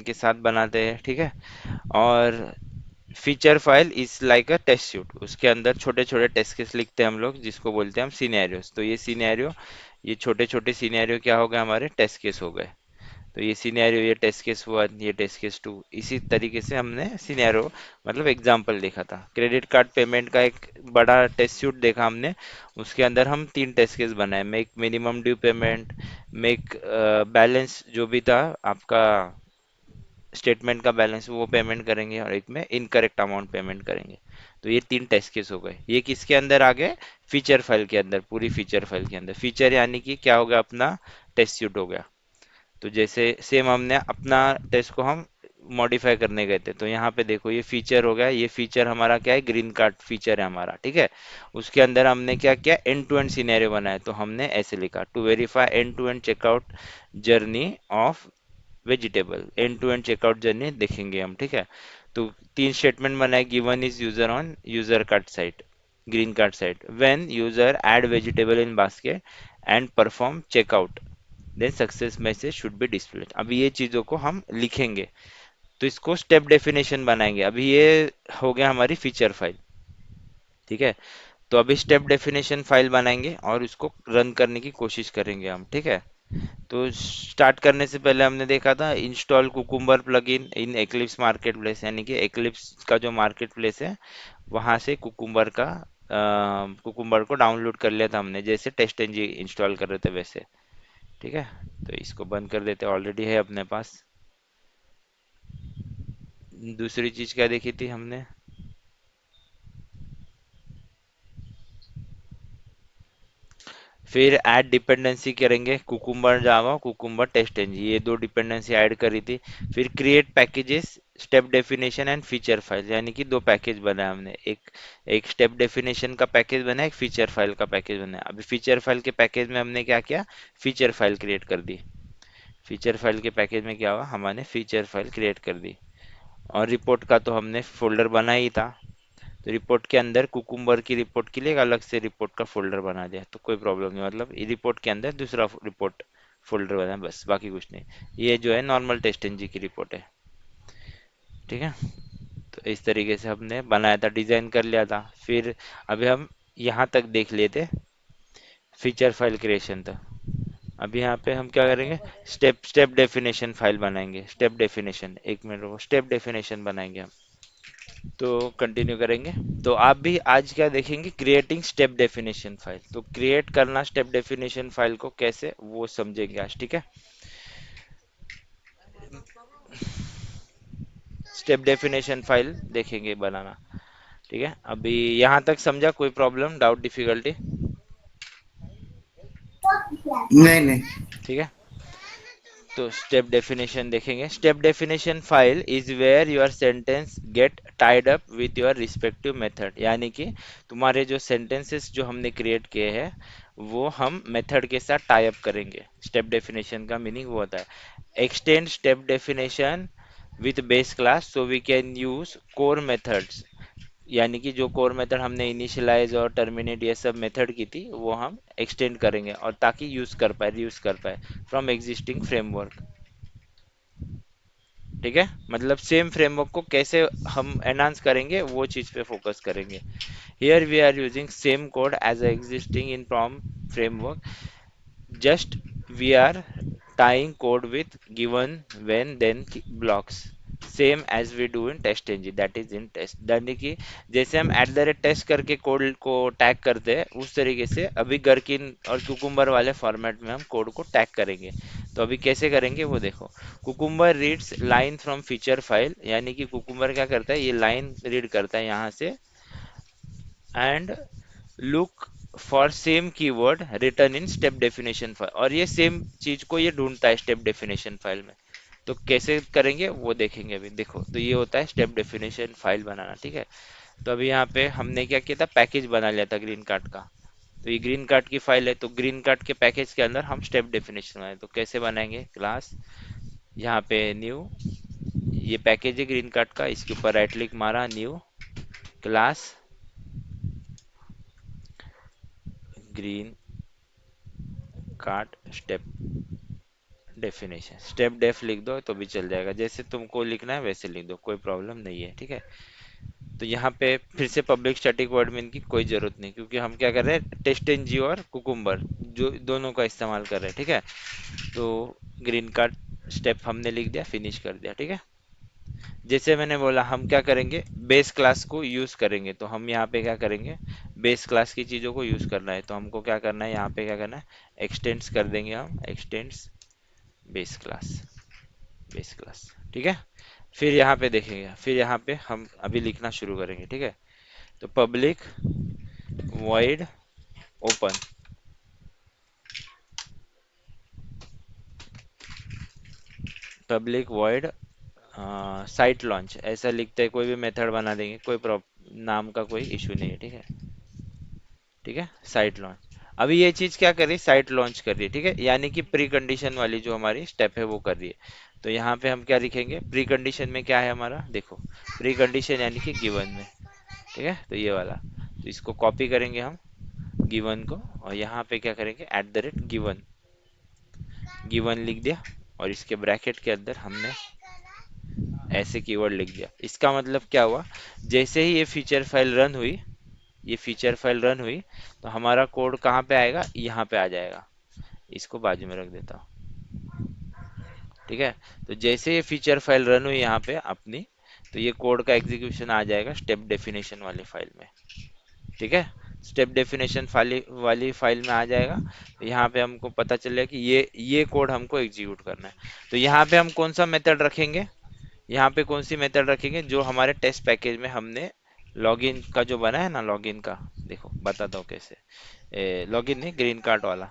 के साथ बनाते हैं, ठीक है। और feature file is like a test suite, उसके अंदर छोटे छोटे टेस्ट केस लिखते हैं हम लोग, जिसको बोलते हैं हम सिनेरियोस। तो ये सिनेरियो, ये छोटे छोटे सिनेरियो क्या हो गए, हमारे टेस्ट केस हो गए। तो ये सिनेरियो, ये टेस्ट केस 1, ये टेस्ट केस 2, इसी तरीके से हमने सिनेरियो मतलब एग्जांपल देखा था। क्रेडिट कार्ड पेमेंट का एक बड़ा टेस्ट सूट देखा हमने, उसके अंदर हम 3 टेस्ट केस बनाए। Make minimum due payment, make balance जो भी था आपका स्टेटमेंट का बैलेंस वो पेमेंट करेंगे, और एक में इनकरेक्ट अमाउंट पेमेंट करेंगे। तो ये 3 टेस्ट केस हो गए। ये किसके अंदर आ गए, फीचर फाइल के अंदर, पूरी फीचर फाइल के अंदर। फीचर यानी कि क्या हो गया, अपना टेस्ट सूट हो गया। तो जैसे सेम हमने अपना टेस्ट को हम मॉडिफाई करने गए थे, तो यहाँ पे देखो ये फीचर हो गया। ये फीचर हमारा क्या है, ग्रीन कार्ड फीचर है हमारा, ठीक है। उसके अंदर हमने क्या किया, एंड टू एंड सिनेरियो बनाया। तो हमने ऐसे लिखा, to verify end to end checkout journey of vegetable, end to end checkout journey देखेंगे हम, ठीक है। तो 3 स्टेटमेंट बनाए, given is user on user card site, green card site, when user add vegetable in basket and perform checkout, then success message should be displayed. अभी ये चीजों को हम लिखेंगे, तो इसको स्टेप डेफिनेशन बनाएंगे। अभी ये हो गया हमारी फीचर फाइल, ठीक है। तो अभी स्टेप डेफिनेशन फाइल बनाएंगे और उसको रन करने की कोशिश करेंगे हम, ठीक है। तो स्टार्ट करने से पहले हमने देखा था, इंस्टॉल कुकुम्बर प्लगइन इन एक्लिप्स मार्केट प्लेस, यानी कि एक्लिप्स का जो मार्केट प्लेस है वहां से कुकुम्बर को डाउनलोड कर लिया था हमने, जैसे टेस्ट एनजी इंस्टॉल कर रहे थे वैसे, ठीक है। तो इसको बंद कर देते, ऑलरेडी है अपने पास। दूसरी चीज क्या देखी थी हमने, फिर ऐड डिपेंडेंसी करेंगे, कुकुम्बर जावा, कुकुम्बर टेस्ट एनजी, ये 2 डिपेंडेंसी ऐड करी थी। फिर create packages, step definition and feature file, यानी कि 2 पैकेज बनाए हमने। एक एक स्टेप डेफिनेशन का पैकेज बनाया, एक फीचर फाइल का पैकेज बनाया। अभी फीचर फाइल के पैकेज में हमने क्या किया, फीचर फाइल क्रिएट कर दी। फीचर फाइल के पैकेज में क्या हुआ, हमने फीचर फाइल क्रिएट कर दी। और रिपोर्ट का तो हमने फोल्डर बना ही था, तो रिपोर्ट के अंदर कुकुम्बर की रिपोर्ट के लिए एक अलग से रिपोर्ट का फोल्डर बना दिया, तो कोई प्रॉब्लम नहीं। मतलब रिपोर्ट के अंदर दूसरा रिपोर्ट फोल्डर बना, बस बाकी कुछ नहीं। ये जो है नॉर्मल टेस्ट एनजी की रिपोर्ट है, ठीक है। तो इस तरीके से हमने बनाया था, डिजाइन कर लिया था। फिर अभी हम यहाँ तक देख लिए थे, फीचर फाइल क्रिएशन तक। अभी यहाँ पे हम क्या करेंगे, स्टेप स्टेप डेफिनेशन फाइल बनाएंगे। स्टेप डेफिनेशन, एक मिनट रुको, स्टेप डेफिनेशन बनाएंगे हम। तो कंटिन्यू करेंगे। तो आप भी आज क्या देखेंगे, क्रिएटिंग स्टेप डेफिनेशन फाइल। तो क्रिएट करना स्टेप डेफिनेशन फाइल को कैसे, वो समझेंगे आज, ठीक है। स्टेप डेफिनेशन फाइल देखेंगे बनाना, ठीक है। अभी यहाँ तक समझा, कोई प्रॉब्लम, डाउट, डिफिकल्टी? नहीं नहीं। ठीक है। तो स्टेप डेफिनेशन देखेंगे। Step definition file is where your sentence get tied up with your respective method, यानी कि तुम्हारे जो सेंटेंसेस जो हमने क्रिएट किए हैं वो हम मेथड के साथ टाई अप करेंगे। स्टेप डेफिनेशन का मीनिंग वो होता है, extend step definition with base class so we can use core methods, यानी कि जो कोर मेथड हमने इनिशियलाइज और टर्मिनेट ये सब मेथड की थी वो हम एक्सटेंड करेंगे, और ताकि यूज कर पाए, रीयूज कर पाए फ्रॉम एग्जिस्टिंग फ्रेमवर्क, ठीक है। मतलब सेम फ्रेमवर्क को कैसे हम एनहांस करेंगे वो चीज पे फोकस करेंगे। Here we are using same code as existing in POM framework, just we are tying code with given when then blocks, same as we do in test NG, that is in test, यानी कि जैसे हम at the rate test करके code को tag करते हैं, उस तरीके से अभी गरकिन और कुकुम्बर वाले फॉर्मेट में हम कोड को टैग करेंगे। तो अभी कैसे करेंगे वो देखो, cucumber reads line from feature file, यानी कि कुकुम्बर क्या करता है, ये लाइन रीड करता है यहाँ से, and look for same keyword return in step definition file, और ये सेम चीज को ये ढूंढता है स्टेप डेफिनेशन फाइल में। तो कैसे करेंगे वो देखेंगे अभी, देखो। तो ये होता है स्टेप डेफिनेशन फाइल बनाना, ठीक है। तो अभी यहाँ पे हमने क्या किया था, पैकेज बना लिया था ग्रीन कार्ड का। तो ये ग्रीन कार्ड की फाइल है, तो ग्रीन कार्ड के पैकेज के अंदर हम स्टेप डेफिनेशन बनाए। तो कैसे बनाएंगे, क्लास, यहाँ पे न्यू, ये पैकेज है ग्रीन कार्ड का, इसके ऊपर राइट क्लिक मारा, new class green card step definition step def लिख दो तो भी चल जाएगा, जैसे तुमको लिखना है वैसे लिख दो, कोई प्रॉब्लम नहीं है, ठीक है। तो यहाँ पे फिर से पब्लिक स्टैटिक वर्ड मेन की कोई जरूरत नहीं, क्योंकि हम क्या कर रहे हैं, टेस्ट एनजी और कुकुम्बर जो दोनों का इस्तेमाल कर रहे हैं, ठीक है। तो ग्रीन कार्ड स्टेप हमने लिख दिया, फिनिश कर दिया, ठीक है। जैसे मैंने बोला हम क्या करेंगे, बेस क्लास को यूज करेंगे, तो हम यहाँ पे क्या करेंगे, बेस क्लास की चीजों को यूज करना है, तो हमको क्या करना है, यहाँ पे क्या करना है, एक्सटेंड्स कर देंगे हम, x tends base class, base class, ठीक है। फिर यहाँ पे देखेंगे, फिर यहाँ पे हम अभी लिखना शुरू करेंगे, ठीक है। तो public void open, public void site launch, ऐसा लिखते हैं, कोई भी मेथड बना देंगे, कोई प्रॉब नाम का कोई इशू नहीं है, ठीक है। ठीक है, साइट लॉन्च, अभी ये चीज क्या कर रही है, साइट लॉन्च कर रही है, ठीक है, यानी कि प्री कंडीशन वाली जो हमारी स्टेप है वो कर रही है। तो यहाँ पे हम क्या लिखेंगे, प्री कंडीशन में क्या है हमारा, देखो, प्री कंडीशन यानी कि गिवन में, ठीक है, तो ये वाला, तो इसको कॉपी करेंगे हम, गिवन को, और यहाँ पे क्या करेंगे, eight the rate given, given लिख दिया, और इसके ब्रैकेट के अंदर हमने ऐसे कीवर्ड लिख दिया। इसका मतलब क्या हुआ, जैसे ही ये फीचर फाइल रन हुई, ये फीचर फाइल रन हुई, तो हमारा कोड कहाँ पे आएगा, यहाँ पे आ जाएगा। इसको बाजू में रख देता हूँ, ठीक है। तो जैसे ये फीचर फाइल रन हुई यहाँ पे अपनी, तो ये कोड का एग्जीक्यूशन आ जाएगा स्टेप डेफिनेशन वाली फाइल में, ठीक है। स्टेप डेफिनेशन फाइल वाली फाइल में आ जाएगा, तो यहाँ पे हमको पता चलेगा कि ये कोड हमको एग्जीक्यूट करना है। तो यहाँ पे हम कौन सा मेथड रखेंगे, यहाँ पे कौन सी मेथड रखेंगे, जो हमारे टेस्ट पैकेज में हमने लॉगिन का जो बना है ना, लॉगिन का, देखो बताता हूँ कैसे, लॉगिन नहीं, ग्रीन कार्ड वाला,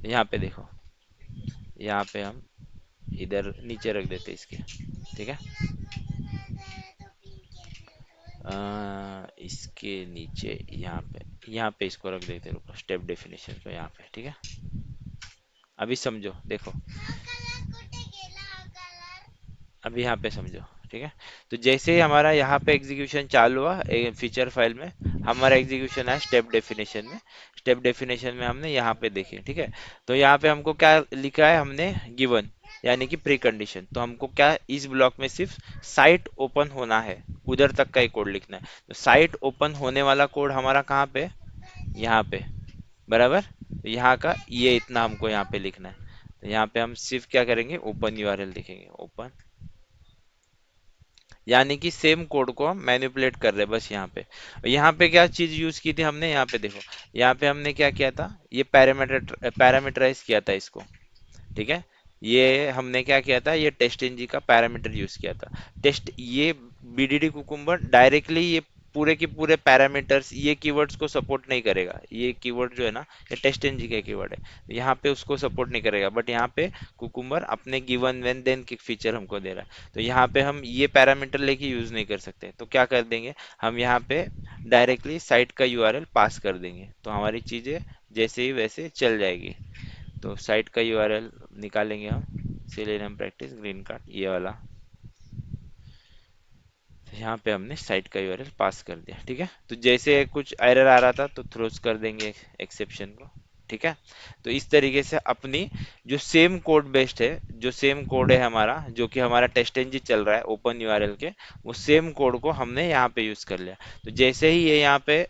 यहाँ पे देखो, यहाँ पे हम इधर नीचे रख देते इसके, ठीक है। इसके नीचे यहाँ पे इसको रख देते, रुको, स्टेप डेफिनेशन को यहाँ पे, ठीक है। अभी समझो, देखो, अब यहाँ पे समझो, ठीक है। तो जैसे ही हमारा यहाँ पे एग्जीक्यूशन चालू हुआ फीचर फाइल में, हमारा एग्जीक्यूशन है स्टेप डेफिनेशन में, स्टेप डेफिनेशन में हमने यहाँ पे देखे, ठीक है। तो यहाँ पे हमको क्या लिखा है हमने, गिवन, यानी कि प्री कंडीशन, तो हमको क्या इस ब्लॉक में सिर्फ साइट ओपन होना है, उधर तक का ही कोड लिखना है। तो साइट ओपन होने वाला कोड हमारा कहाँ पे, यहाँ पे, बराबर। तो यहाँ का ये इतना हमको यहाँ पे लिखना है, तो यहाँ पे हम सिर्फ क्या करेंगे, ओपन यूआरएल लिखेंगे, ओपन, यानी कि सेम कोड को हम मैनिपुलेट कर रहे हैं बस यहाँ पे। यहाँ पे क्या चीज यूज की थी हमने, यहाँ पे देखो, यहाँ पे हमने क्या किया था, ये पैरामीटराइज किया था इसको, ठीक है। ये हमने क्या किया था, ये टेस्ट एनजी का पैरामीटर यूज किया था, टेस्ट, ये बीडीडी कुकुम्बर डायरेक्टली ये पूरे के पूरे पैरामीटर्स, ये कीवर्ड्स को सपोर्ट नहीं करेगा, ये कीवर्ड जो है ना, ये टेस्ट एनजी का कीवर्ड है, यहाँ पे उसको सपोर्ट नहीं करेगा, बट यहाँ पे कुकुम्बर अपने गिवन व्हेन देन की फीचर हमको दे रहा है, तो यहाँ पे हम ये पैरामीटर लेके यूज नहीं कर सकते, तो क्या कर देंगे, हम यहाँ पे डायरेक्टली साइट का यूआरएल पास कर देंगे, तो हमारी चीजें जैसे ही वैसे चल जाएगी। तो साइट का यूआरएल निकालेंगे हम, सेलेनियम प्रैक्टिस ग्रीन कार्ड, ये वाला, तो यहाँ पे हमने साइट का यूआरएल पास कर दिया, ठीक है। तो जैसे कुछ एरर आ रहा था तो थ्रोज कर देंगे एक्सेप्शन को, ठीक है। तो इस तरीके से अपनी जो सेम कोड बेस्ड है, जो सेम कोड है हमारा, जो कि हमारा टेस्ट एनजी चल रहा है ओपन यूआरएल के, वो सेम कोड को हमने यहाँ पे यूज कर लिया। तो जैसे ही ये यहाँ पे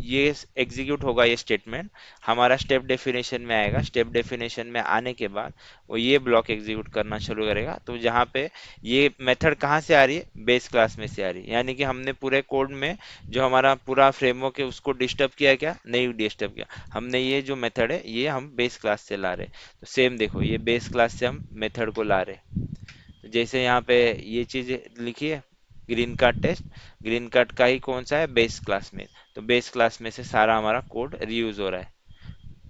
ये एग्जीक्यूट होगा, ये स्टेटमेंट हमारा स्टेप डेफिनेशन में आएगा, स्टेप डेफिनेशन में आने के बाद वो ये ब्लॉक एग्जीक्यूट करना शुरू करेगा। तो जहाँ पे ये मेथड कहाँ से आ रही है, बेस क्लास में से आ रही है, यानी कि हमने पूरे कोड में जो हमारा पूरा फ्रेमवर्क है उसको डिस्टर्ब किया, क्या नहीं डिस्टर्ब किया, हमने ये जो मेथड है ये हम बेस क्लास से ला रहे हैं। तो सेम देखो, ये बेस क्लास से हम मेथड को ला रहे हैं, तो जैसे यहाँ पे ये चीज लिखी है, green card test, green card का ही कौन सा है, बेस क्लास में, तो बेस क्लास में से सारा हमारा कोड रीयूज हो रहा है।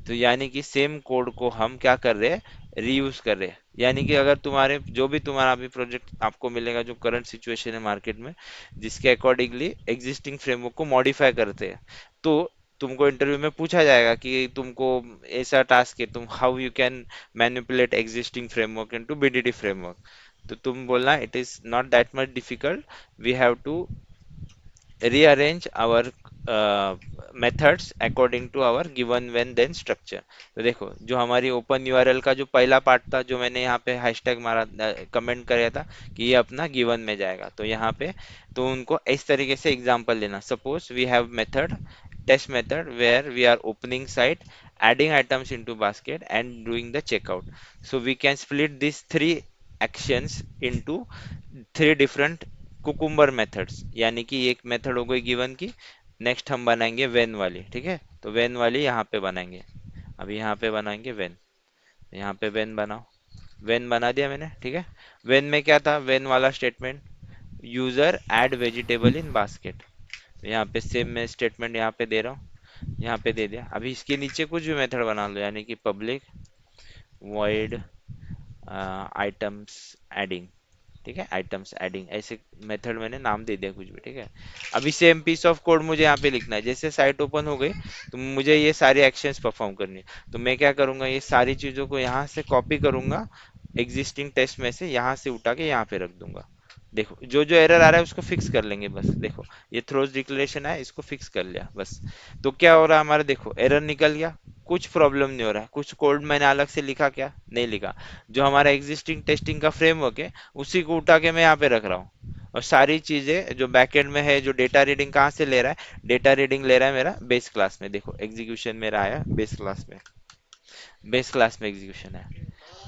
तो यानी कि सेम कोड को हम क्या कर रहे हैं, रीयूज कर रहे हैं। यानी कि अगर तुम्हारे जो भी तुम्हारा अभी प्रोजेक्ट आपको मिलेगा, जो करंट सिचुएशन है मार्केट में, जिसके अकॉर्डिंगली एग्जिस्टिंग फ्रेमवर्क को मॉडिफाई करते हैं, तो तुमको इंटरव्यू में पूछा जाएगा कि तुमको ऐसा टास्क है, तुम how you can manipulate existing framework into BDD framework, तो तुम बोलना it is not that much difficult, we have to rearrange our methods according to our given when then structure. तो देखो जो हमारी ओपन यूआरएल का जो पहला पार्ट था, जो मैंने यहाँ पे हैशटैग मारा, कमेंट कराया था कि ये अपना गिवन में जाएगा, तो यहाँ पे तो उनको इस तरीके से एग्जांपल लेना। Suppose we have method, test method, where we are opening site, adding items into basket and doing the checkout. So we can split these three actions into three different cucumber methods, यानी कि एक method हो गई given की, next हम बनाएंगे when वाली, ठीक है। तो वेन वाली यहाँ पे बनाएंगे, अभी यहाँ पे बनाएंगे वेन, यहाँ पे वेन बनाओ, वेन बना दिया मैंने, ठीक है। वेन में क्या था, वेन वाला statement, user add vegetable in basket, तो यहाँ पे सेम मैं स्टेटमेंट यहाँ पे दे रहा हूँ, यहाँ पे दे दिया। अभी इसके नीचे कुछ भी मेथड बना लो, यानी कि पब्लिक वॉइड आइटम्स एडिंग, ठीक है, आइटम्स एडिंग, ऐसे मेथड मैंने नाम दे दिया कुछ भी, ठीक है। अभी सेम पीस ऑफ कोड मुझे यहाँ पे लिखना है, जैसे साइट ओपन हो गई तो मुझे ये सारी एक्शंस परफॉर्म करनी है, तो मैं क्या करूंगा, ये सारी चीजों को यहाँ से कॉपी करूंगा, एग्जिस्टिंग टेस्ट में से यहाँ से उठा के यहाँ पे रख दूंगा। देखो जो जो एरर आ रहा है उसको फिक्स कर लेंगे बस। देखो ये थ्रोज डिक्लेरेशन है, इसको फिक्स कर लिया बस। तो क्या हो रहा है हमारा, देखो एरर निकल गया, कुछ प्रॉब्लम नहीं हो रहा है, कुछ कोड मैंने अलग से लिखा क्या, नहीं लिखा। जो हमारा एग्जिस्टिंग टेस्टिंग का फ्रेमवर्क है उसी को उठा के मैं यहाँ पे रख रहा हूँ, और सारी चीजें जो बैकएंड में है, जो डेटा रीडिंग कहाँ से ले रहा है, डेटा रीडिंग ले रहा है मेरा बेस क्लास में। देखो एग्जीक्यूशन मेरा आया बेस क्लास में, बेस क्लास में एग्जीक्यूशन है।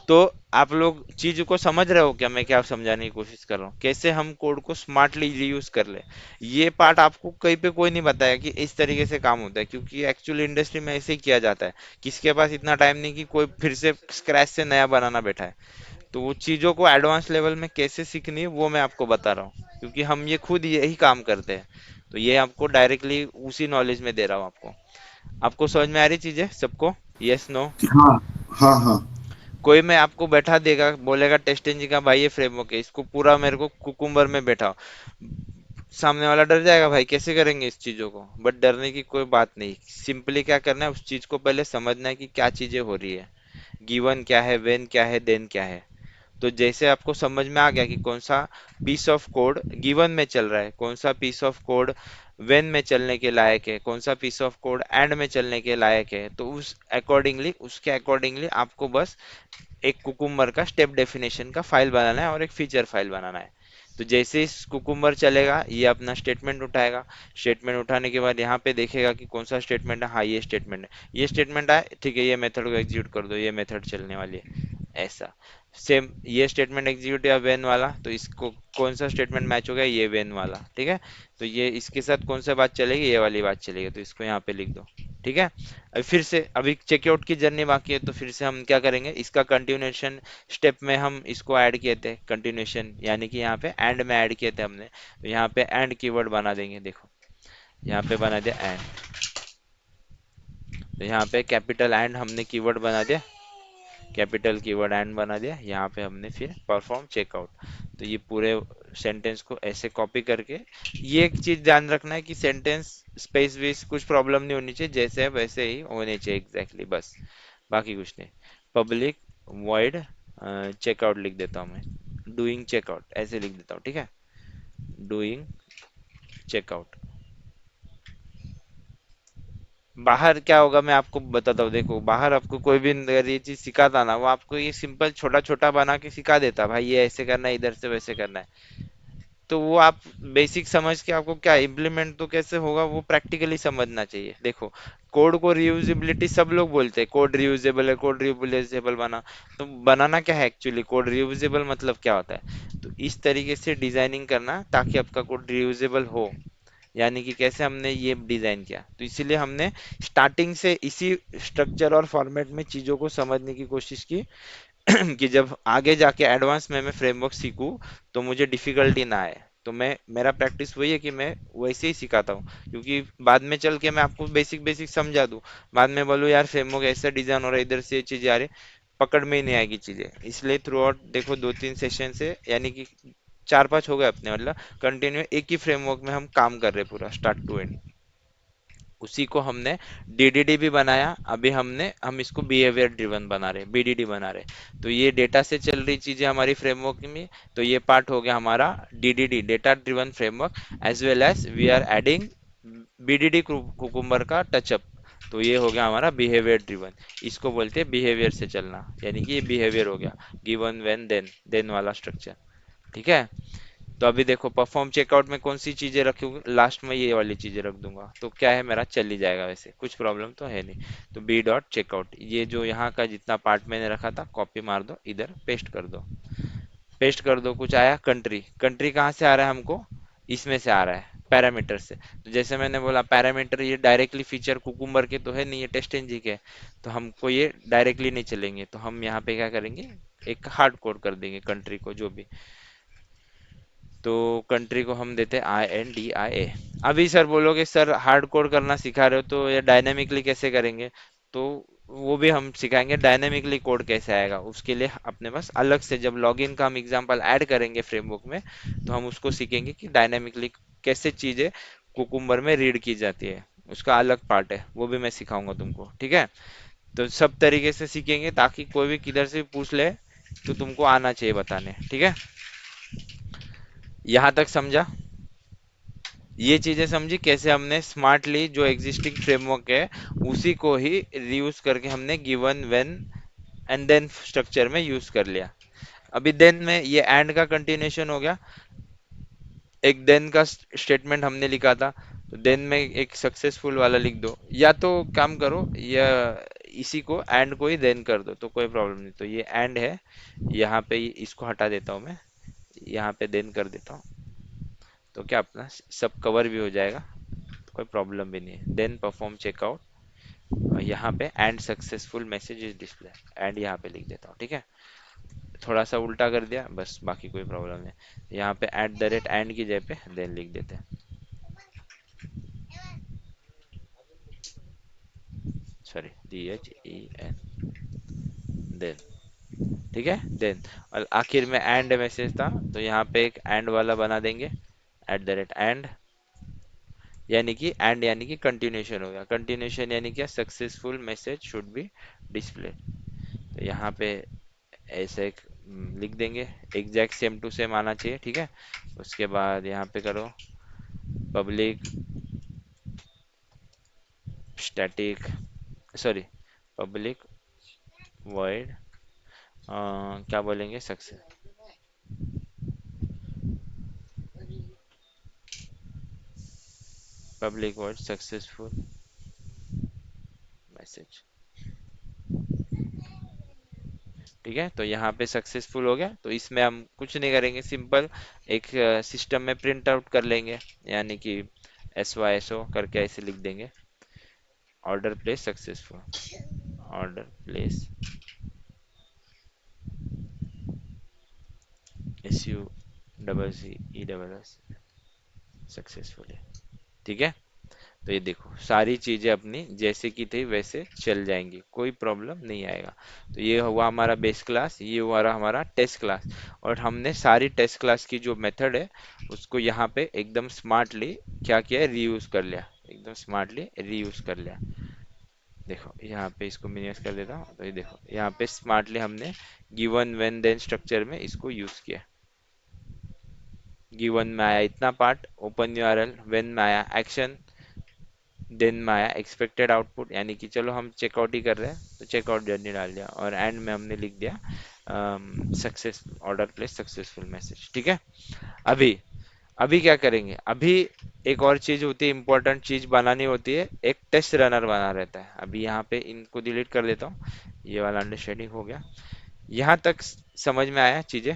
तो आप लोग चीज को समझ रहे हो क्या, मैं क्या समझाने की कोशिश कर रहा हूँ, कैसे हम कोड को स्मार्टली रीयूज कर ले। ये पार्ट आपको कहीं पे कोई नहीं बताया कि इस तरीके से काम होता है, क्योंकि एक्चुअली इंडस्ट्री में ऐसे ही किया जाता है, किसके पास इतना टाइम नहीं कि कोई फिर से स्क्रैच से नया बनाना बैठा है। तो वो चीज़ों को एडवांस लेवल में कैसे सीखनी है वो मैं आपको बता रहा हूँ, क्योंकि हम ये खुद यही काम करते हैं। तो ये आपको डायरेक्टली उसी नॉलेज में दे रहा हूँ आपको। आपको समझ में आ रही चीज़ें सबको, यस नो? हाँ हाँ हाँ। कोई मैं आपको बैठा देगा, बोलेगा टेस्ट इंजन का भाई ये फ्रेमवर्क है, इसको पूरा मेरे को कुकुम्बर में बैठाओ, सामने वाला डर जाएगा, भाई कैसे करेंगे इस चीजों को। बट डरने की कोई बात नहीं, सिंपली क्या करना है, उस चीज को पहले समझना है कि क्या चीजें हो रही है, गिवन क्या है, वेन क्या है, देन क्या है। तो जैसे आपको समझ में आ गया कि कौन सा पीस ऑफ कोड गिवन में चल रहा है, कौन सा पीस ऑफ कोड वेन में चलने के लायक है, कौन सा पीस ऑफ कोड एंड में चलने के लायक है, तो उस अकॉर्डिंगली, उसके अकॉर्डिंगली आपको बस एक कुकुम्बर का स्टेप डेफिनेशन का फाइल बनाना है और एक फीचर फाइल बनाना है। तो जैसे इस कुकुम्बर चलेगा, ये अपना स्टेटमेंट उठाएगा, स्टेटमेंट उठाने के बाद यहाँ पे देखेगा कि कौन सा स्टेटमेंट है, हाँ ये स्टेटमेंट है, ये स्टेटमेंट है, ठीक है, ये मेथड को एग्जीक्यूट कर दो, ये मेथड चलने वाली है, ऐसा। सेम ये स्टेटमेंट एग्जीक्यूट या वेन वाला, तो इसको कौन सा स्टेटमेंट मैच हो गया, ये वेन वाला, ठीक है। तो ये इसके साथ कौन सा बात चलेगी, ये वाली बात चलेगी, तो इसको यहाँ पे लिख दो, ठीक है। अब फिर से अभी चेकआउट की जर्नी बाकी है, तो फिर से हम क्या करेंगे, इसका कंटिन्यूएशन स्टेप में हम इसको ऐड किए थे, कंटिन्यूएशन यानी कि यहाँ पे एंड में ऐड किए थे हमने, तो यहाँ पे एंड कीवर्ड बना देंगे। देखो यहाँ पे बना दिया एंड, तो यहाँ पे कैपिटल एंड हमने कीवर्ड बना दिया, कैपिटल कीवर्ड एंड बना दिया, यहाँ पे हमने फिर परफॉर्म चेकआउट। तो ये पूरे सेंटेंस को ऐसे कॉपी करके, ये एक चीज ध्यान रखना है कि सेंटेंस स्पेस वेस कुछ प्रॉब्लम नहीं होनी चाहिए, जैसे है वैसे ही होने चाहिए एग्जैक्टली, बस बाकी कुछ नहीं। पब्लिक वॉइड चेकआउट लिख देता हूँ मैं, डूइंग चेकआउट ऐसे लिख देता हूँ, ठीक है, डूइंग चेकआउट। बाहर क्या होगा मैं आपको बताता हूँ, देखो बाहर आपको कोई भी अगर ये चीज सिखाता ना, वो आपको ये सिंपल छोटा छोटा बना के सिखा देता, भाई ये ऐसे करना है, इधर से वैसे करना है। तो वो आप बेसिक समझ के आपको क्या इम्प्लीमेंट तो कैसे होगा वो प्रैक्टिकली समझना चाहिए। देखो कोड को रियूजेबिलिटी सब लोग बोलते हैं, कोड रियूजेबल है, कोड रियूजेबल बना, तो बनाना क्या है एक्चुअली, कोड रियूजेबल मतलब क्या होता है, तो इस तरीके से डिजाइनिंग करना ताकि आपका कोड रियूजेबल हो। यानी कि कैसे हमने ये डिजाइन किया, तो इसीलिए हमने स्टार्टिंग से इसी स्ट्रक्चर और फॉर्मेट में चीजों को समझने की कोशिश की कि जब आगे जाके एडवांस में मैं फ्रेमवर्क सीखूं तो मुझे डिफिकल्टी ना आए। तो मैं, मेरा प्रैक्टिस वही है कि मैं वैसे ही सिखाता हूँ, क्योंकि बाद में चल के मैं आपको बेसिक बेसिक समझा दूँ, बाद में बोलूँ यार फ्रेमवर्क ऐसा डिजाइन हो रहा है, इधर से ये चीजें आ रही, पकड़ में ही नहीं आएगी चीजें। इसलिए थ्रू आउट देखो 2-3 सेशन से, यानी कि 4-5 हो गए अपने, मतलब कंटिन्यू एक ही फ्रेमवर्क में हम काम कर रहे हैं पूरा स्टार्ट टू एंड। उसी को हमने डीडीडी भी बनाया, अभी हम इसको बिहेवियर ड्रिवन बना रहे, बीडीडी बना रहे। तो ये डेटा से चल रही चीजें हमारी फ्रेमवर्क में, तो ये पार्ट हो गया हमारा DDD, data driven framework, as well as we are adding BDD cucumber का टचअप। तो ये हो गया हमारा बिहेवियर ड्रिवन। इसको बोलते हैं बिहेवियर से चलना, यानी कि ये बिहेवियर हो गया, गिवन व्हेन देन, देन वाला स्ट्रक्चर। ठीक है। तो अभी देखो परफॉर्म चेकआउट में कौन सी चीजें रखूंगा, लास्ट में ये वाली चीजें रख दूंगा, तो क्या है मेरा चल ही जाएगा, वैसे कुछ प्रॉब्लम तो है नहीं। तो बी डॉट चेकआउट, ये जो यहाँ का जितना पार्ट मैंने रखा था कॉपी मार दो, इधर पेस्ट कर दो। पेस्ट कर दो, कुछ आया कंट्री, कंट्री कहाँ से आ रहा है हमको, इसमें से आ रहा है पैरामीटर से। तो जैसे मैंने बोला पैरामीटर ये डायरेक्टली फीचर कुकुम्बर के तो है नहीं, ये टेस्ट एनजी के है, तो हमको ये डायरेक्टली नहीं चलेंगे, तो हम यहाँ पे क्या करेंगे, एक हार्ड कोड कर देंगे कंट्री को, जो भी। तो कंट्री को हम देते हैं INDIA। अभी सर बोलोगे सर हार्ड कोड करना सिखा रहे हो तो ये डायनेमिकली कैसे करेंगे, तो वो भी हम सिखाएंगे, डायनेमिकली कोड कैसे आएगा उसके लिए अपने पास अलग से, जब लॉगिन का हम एग्जांपल ऐड करेंगे फ्रेमवर्क में, तो हम उसको सीखेंगे कि डायनेमिकली कैसे चीजें कुकुम्बर में रीड की जाती है, उसका अलग पार्ट है, वो भी मैं सिखाऊंगा तुमको। ठीक है। तो सब तरीके से सीखेंगे ताकि कोई भी किधर से पूछ ले तो तुमको आना चाहिए बताने। ठीक है। यहाँ तक समझा, ये चीजें समझी कैसे हमने स्मार्टली जो एग्जिस्टिंग फ्रेमवर्क है उसी को ही रीयूज करके हमने given when and then structure में यूज कर लिया। अभी देन में ये एंड का कंटिन्यूशन हो गया, एक देन का स्टेटमेंट हमने लिखा था, तो देन में एक सक्सेसफुल वाला लिख दो, या तो काम करो या इसी को एंड को ही देन कर दो, तो कोई प्रॉब्लम नहीं। तो ये एंड है, यहाँ पे इसको हटा देता हूँ मैं, यहाँ पे देन कर देता हूँ, तो क्या अपना सब कवर भी हो जाएगा, कोई प्रॉब्लम भी नहीं है। देन परफॉर्म चेकआउट, और यहाँ पे and successful message is display, and यहाँ पे लिख देता हूँ। ठीक है। थोड़ा सा उल्टा कर दिया बस, बाकी कोई प्रॉब्लम नहीं। यहाँ पे एट द रेट एंड की जगह पे देन लिख देते हैं, सॉरी DHEN, देन। ठीक है। देन, और आखिर में एंड मैसेज था, तो यहाँ पे एक एंड वाला बना देंगे, एट द रेट एंड, यानी कि एंड यानी कि कंटिन्यूशन हो गया, कंटिन्यूशन यानी क्या, successful message should B display. तो यहाँ पे ऐसे एक लिख देंगे, एग्जैक्ट सेम टू सेम आना चाहिए। ठीक है। उसके बाद यहाँ पे करो public static, sorry public void, क्या बोलेंगे, success, public void successful message. ठीक है। तो यहाँ पे सक्सेसफुल हो गया, तो इसमें हम कुछ नहीं करेंगे, सिंपल एक सिस्टम में प्रिंट आउट कर लेंगे, यानी कि SYSO करके ऐसे लिख देंगे, order place successful, order place SUCCESS successfully. ठीक है। तो ये देखो सारी चीजें अपनी जैसे की थी वैसे चल जाएंगी, कोई प्रॉब्लम नहीं आएगा। तो ये हुआ हमारा बेस क्लास, ये हुआ हमारा टेस्ट क्लास, और हमने सारी टेस्ट क्लास की जो मेथड है उसको यहाँ पे एकदम स्मार्टली क्या किया है, रीयूज कर लिया, एकदम स्मार्टली रीयूज कर लिया। देखो यहाँ पे इसको मिनिमाइज कर देता हूँ, तो ये देखो यहाँ पे स्मार्टली हमने गिवन व्हेन देन स्ट्रक्चर में इसको यूज किया। गिवन में आया इतना पार्ट, ओपन यूआरएल, व्हेन में आया एक्शन, देन में आया एक्सपेक्टेड आउटपुट, यानी कि चलो हम चेकआउट ही कर रहे हैं तो चेकआउट जर्नी डाल दिया, और एंड में हमने लिख दिया success, order place successful message. ठीक है। अभी अभी क्या करेंगे, अभी एक और चीज होती है, इंपॉर्टेंट चीज बनानी होती है, एक टेस्ट रनर बना रहता है। अभी यहाँ पे इनको डिलीट कर देता हूँ, ये वाला अंडरस्टैंडिंग हो गया, यहाँ तक समझ में आया चीजें।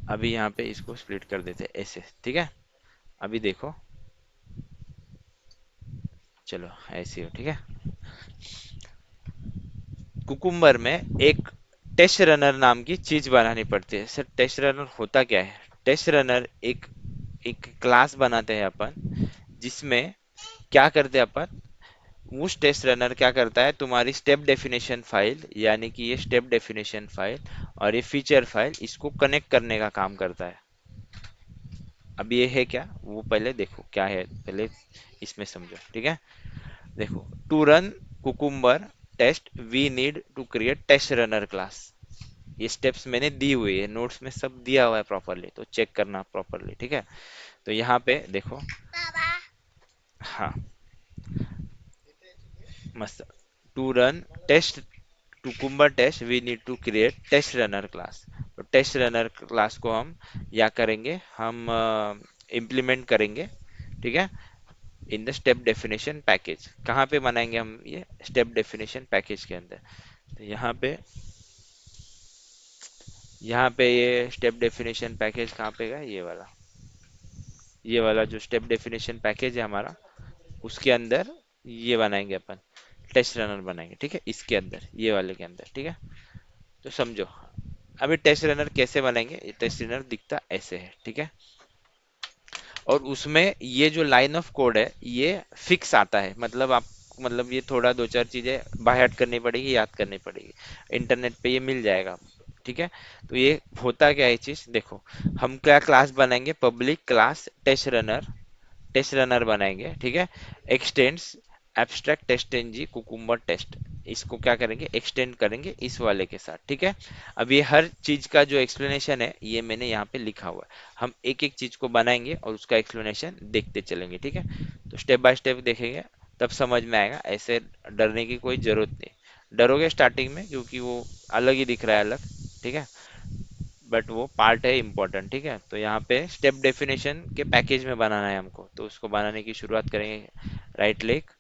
अभी यहाँ पे इसको स्प्लिट कर देते हैं ऐसे। ठीक है। अभी देखो, चलो ऐसे हो। ठीक है। कुकुम्बर में एक टेस्ट रनर नाम की चीज बनानी पड़ती है। सर टेस्ट रनर होता क्या है, टेस्ट रनर एक एक क्लास बनाते हैं अपन, जिसमें क्या करते हैं अपन, उस टेस्ट रनर क्या करता है, तुम्हारी स्टेप डेफिनेशन फाइल, यानी कि ये स्टेप डेफिनेशन फाइल और ये फीचर फाइल, इसको कनेक्ट करने का काम करता है। अब ये है क्या, वो पहले देखो क्या है, पहले इसमें समझो। ठीक है। देखो, to run cucumber test we need to create test runner class, ये स्टेप्स मैंने दी हुई है, नोट्स में सब दिया हुआ है प्रॉपरली, तो चेक करना प्रॉपरली। ठीक है। तो यहाँ पे देखो, हाँ, मस्त। To run test cucumber test we need to create test runner class. तो टेस्ट रनर क्लास को हम या करेंगे, हम इम्प्लीमेंट करेंगे, ठीक है, in the step definition package. कहाँ पे बनाएंगे हम ये? स्टेप डेफिनेशन पैकेज के अंदर। तो यहाँ पे ये स्टेप डेफिनेशन पैकेज कहाँ पे गया? ये वाला जो स्टेप डेफिनेशन पैकेज है हमारा, उसके अंदर ये बनाएंगे अपन, टेस्ट रनर बनाएंगे, ठीक है, इसके अंदर, ये वाले के अंदर, ठीक है। तो समझो, अभी टेस्ट रनर कैसे बनाएंगे? ये टेस्ट रनर दिखता ऐसे है, ठीक है। और उसमें ये जो लाइन ऑफ कोड है ये फिक्स आता है, मतलब आप, मतलब ये थोड़ा दो चार चीजें बाय हार्ट करनी पड़ेगी, याद करनी पड़ेगी, इंटरनेट पे ये मिल जाएगा, ठीक है। तो ये होता क्या है ये चीज देखो, हम क्या क्लास बनाएंगे? पब्लिक क्लास टेस्ट रनर बनाएंगे, ठीक है। Extends abstract test NG cucumber test, इसको क्या करेंगे? एक्सटेंड करेंगे इस वाले के साथ, ठीक है। अब ये हर चीज का जो एक्सप्लेनेशन है ये मैंने यहाँ पे लिखा हुआ है, हम एक एक चीज को बनाएंगे और उसका एक्सप्लेनेशन देखते चलेंगे, ठीक है। तो स्टेप बाय स्टेप देखेंगे, तब समझ में आएगा, ऐसे डरने की कोई जरूरत नहीं। डरोगे स्टार्टिंग में क्योंकि वो अलग ही दिख रहा है, अलग, ठीक है, बट वो पार्ट है इम्पोर्टेंट, ठीक है। तो यहाँ पे स्टेप डेफिनेशन के पैकेज में बनाना है हमको, तो उसको बनाने की शुरुआत करेंगे। राइट क्लिक,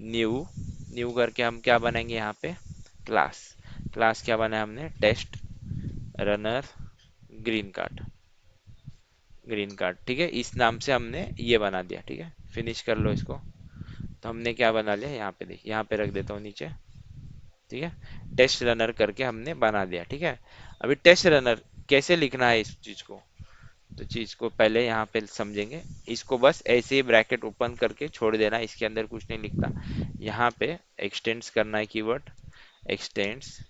न्यू, न्यू करके हम क्या बनाएंगे यहाँ पे? क्लास। क्लास क्या बनाया हमने? Test runner green card, green card, ठीक है, इस नाम से हमने ये बना दिया, ठीक है। फिनिश कर लो इसको। तो हमने क्या बना लिया? यहाँ पे देखिए, यहाँ पे रख देता हूँ नीचे, ठीक है। टेस्ट रनर करके हमने बना दिया, ठीक है। अभी टेस्ट रनर कैसे लिखना है इस चीज को? तो चीज को पहले यहाँ पे समझेंगे। इसको बस ऐसे ही ब्रैकेट ओपन करके छोड़ देना, इसके अंदर कुछ नहीं लिखता। यहाँ पे एक्सटेंड्स करना है keyword, extends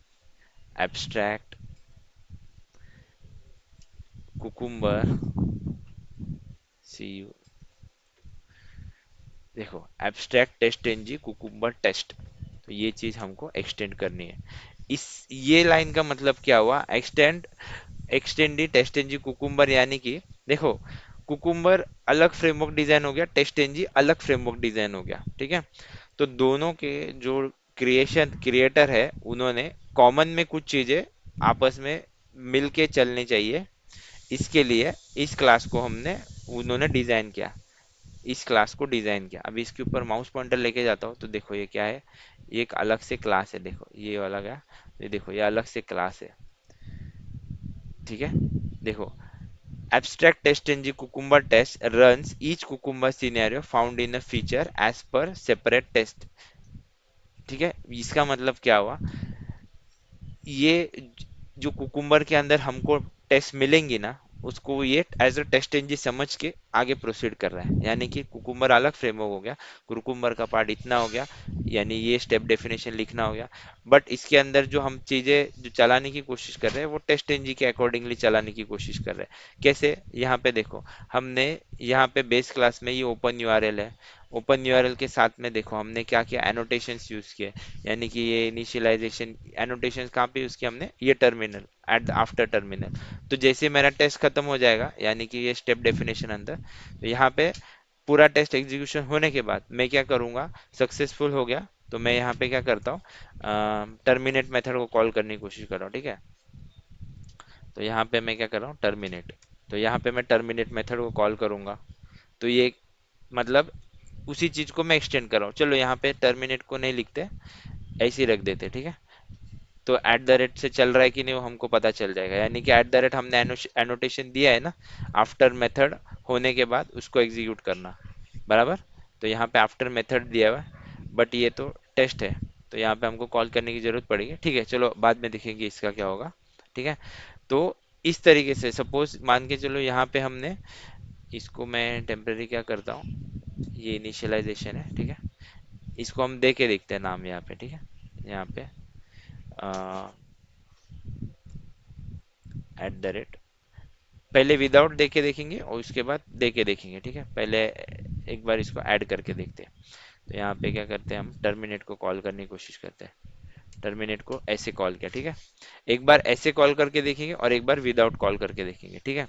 abstract cucumber C U, देखो, abstract test NG cucumber test, तो ये चीज हमको एक्सटेंड करनी है। इस ये लाइन का मतलब क्या हुआ? एक्सटेंड टेस्ट एनजी कुकुम्बर, यानी कि देखो, कुकुम्बर अलग फ्रेमवर्क डिजाइन हो गया, टेस्ट एनजी अलग फ्रेमवर्क डिजाइन हो गया, ठीक है। तो दोनों के जो क्रिएटर है, उन्होंने कॉमन में कुछ चीजें आपस में मिलके चलनी चाहिए, इसके लिए इस क्लास को हमने, उन्होंने डिजाइन किया, इस क्लास को डिजाइन किया। अभी इसके ऊपर माउस पॉइंटर लेके जाता हूँ तो देखो ये क्या है? ये एक अलग से क्लास है, देखो ये वाला क्या, ये देखो ये अलग से क्लास है, ठीक है। देखो, abstract test ng cucumber test runs each cucumber scenario found in a feature as per separate test, ठीक है। इसका मतलब क्या हुआ? ये जो कुकुम्बर के अंदर हमको टेस्ट मिलेंगी ना, उसको ये एज अ टेस्ट एनजी समझ के आगे प्रोसीड कर रहा है, यानी कि कुकुम्बर अलग फ्रेमवर्क हो गया, कुकुम्बर का पार्ट इतना हो गया, यानी ये स्टेप डेफिनेशन लिखना हो गया। बट इसके अंदर जो हम चीजें जो चलाने की कोशिश कर रहे हैं वो टेस्ट एनजी के अकॉर्डिंगली चलाने की कोशिश कर रहे हैं। कैसे? यहाँ पे देखो, हमने यहाँ पे बेस क्लास में ये ओपन यूआरएल है, ओपन यूआरएल के साथ में देखो हमने क्या किया? एनोटेशंस यूज किए, यानी कि ये इनिशियलाइजेशन एनोटेशन कहाँ पे यूज किया हमने? ये टर्मिनल, एट आफ्टर टर्मिनल। तो जैसे मेरा टेस्ट खत्म हो जाएगा, यानी कि ये स्टेप डेफिनेशन अंदर, तो यहाँ पे पूरा टेस्ट एग्जीक्यूशन होने के बाद मैं क्या करूँगा? सक्सेसफुल हो गया तो मैं यहाँ पे क्या करता हूँ? टर्मिनेट मेथड को कॉल करने की कोशिश कर रहा हूँ, ठीक है। तो यहाँ पे मैं क्या कर रहा हूँ? टर्मिनेट, तो यहाँ पे मैं टर्मिनेट मेथड को कॉल करूंगा। तो ये मतलब उसी चीज को मैं एक्सटेंड कर रहा हूँ। चलो यहाँ पे टर्मिनेट को नहीं लिखते, ऐसे ही रख देते, ठीक है। तो एट द रेट से चल रहा है कि नहीं वो हमको पता चल जाएगा, यानी कि एट द रेट हमने एनोटेशन दिया है ना, आफ्टर मेथड होने के बाद उसको एग्जीक्यूट करना, बराबर। तो यहाँ पे आफ्टर मेथड दिया हुआ है, बट ये तो टेस्ट है, तो यहाँ पे हमको कॉल करने की जरूरत पड़ेगी, ठीक है। चलो बाद में देखेंगे इसका क्या होगा, ठीक है। तो इस तरीके से सपोज मान के चलो, यहाँ पे हमने इसको, मैं टेम्परेरी क्या करता हूँ, ये इनिशियलाइजेशन है, ठीक है। इसको हम दे के देखते हैं नाम यहाँ पे, ठीक है। यहाँ पे एट द रेट, पहले विदाउट दे के देखेंगे और उसके बाद दे के देखेंगे, ठीक है। पहले एक बार इसको ऐड करके देखते हैं। तो यहाँ पे क्या करते हैं? हम टर्मिनेट को कॉल करने की कोशिश करते हैं, टर्मिनेट को ऐसे कॉल किया, ठीक है। एक बार ऐसे कॉल करके देखेंगे और एक बार विदाउट कॉल करके देखेंगे, ठीक है।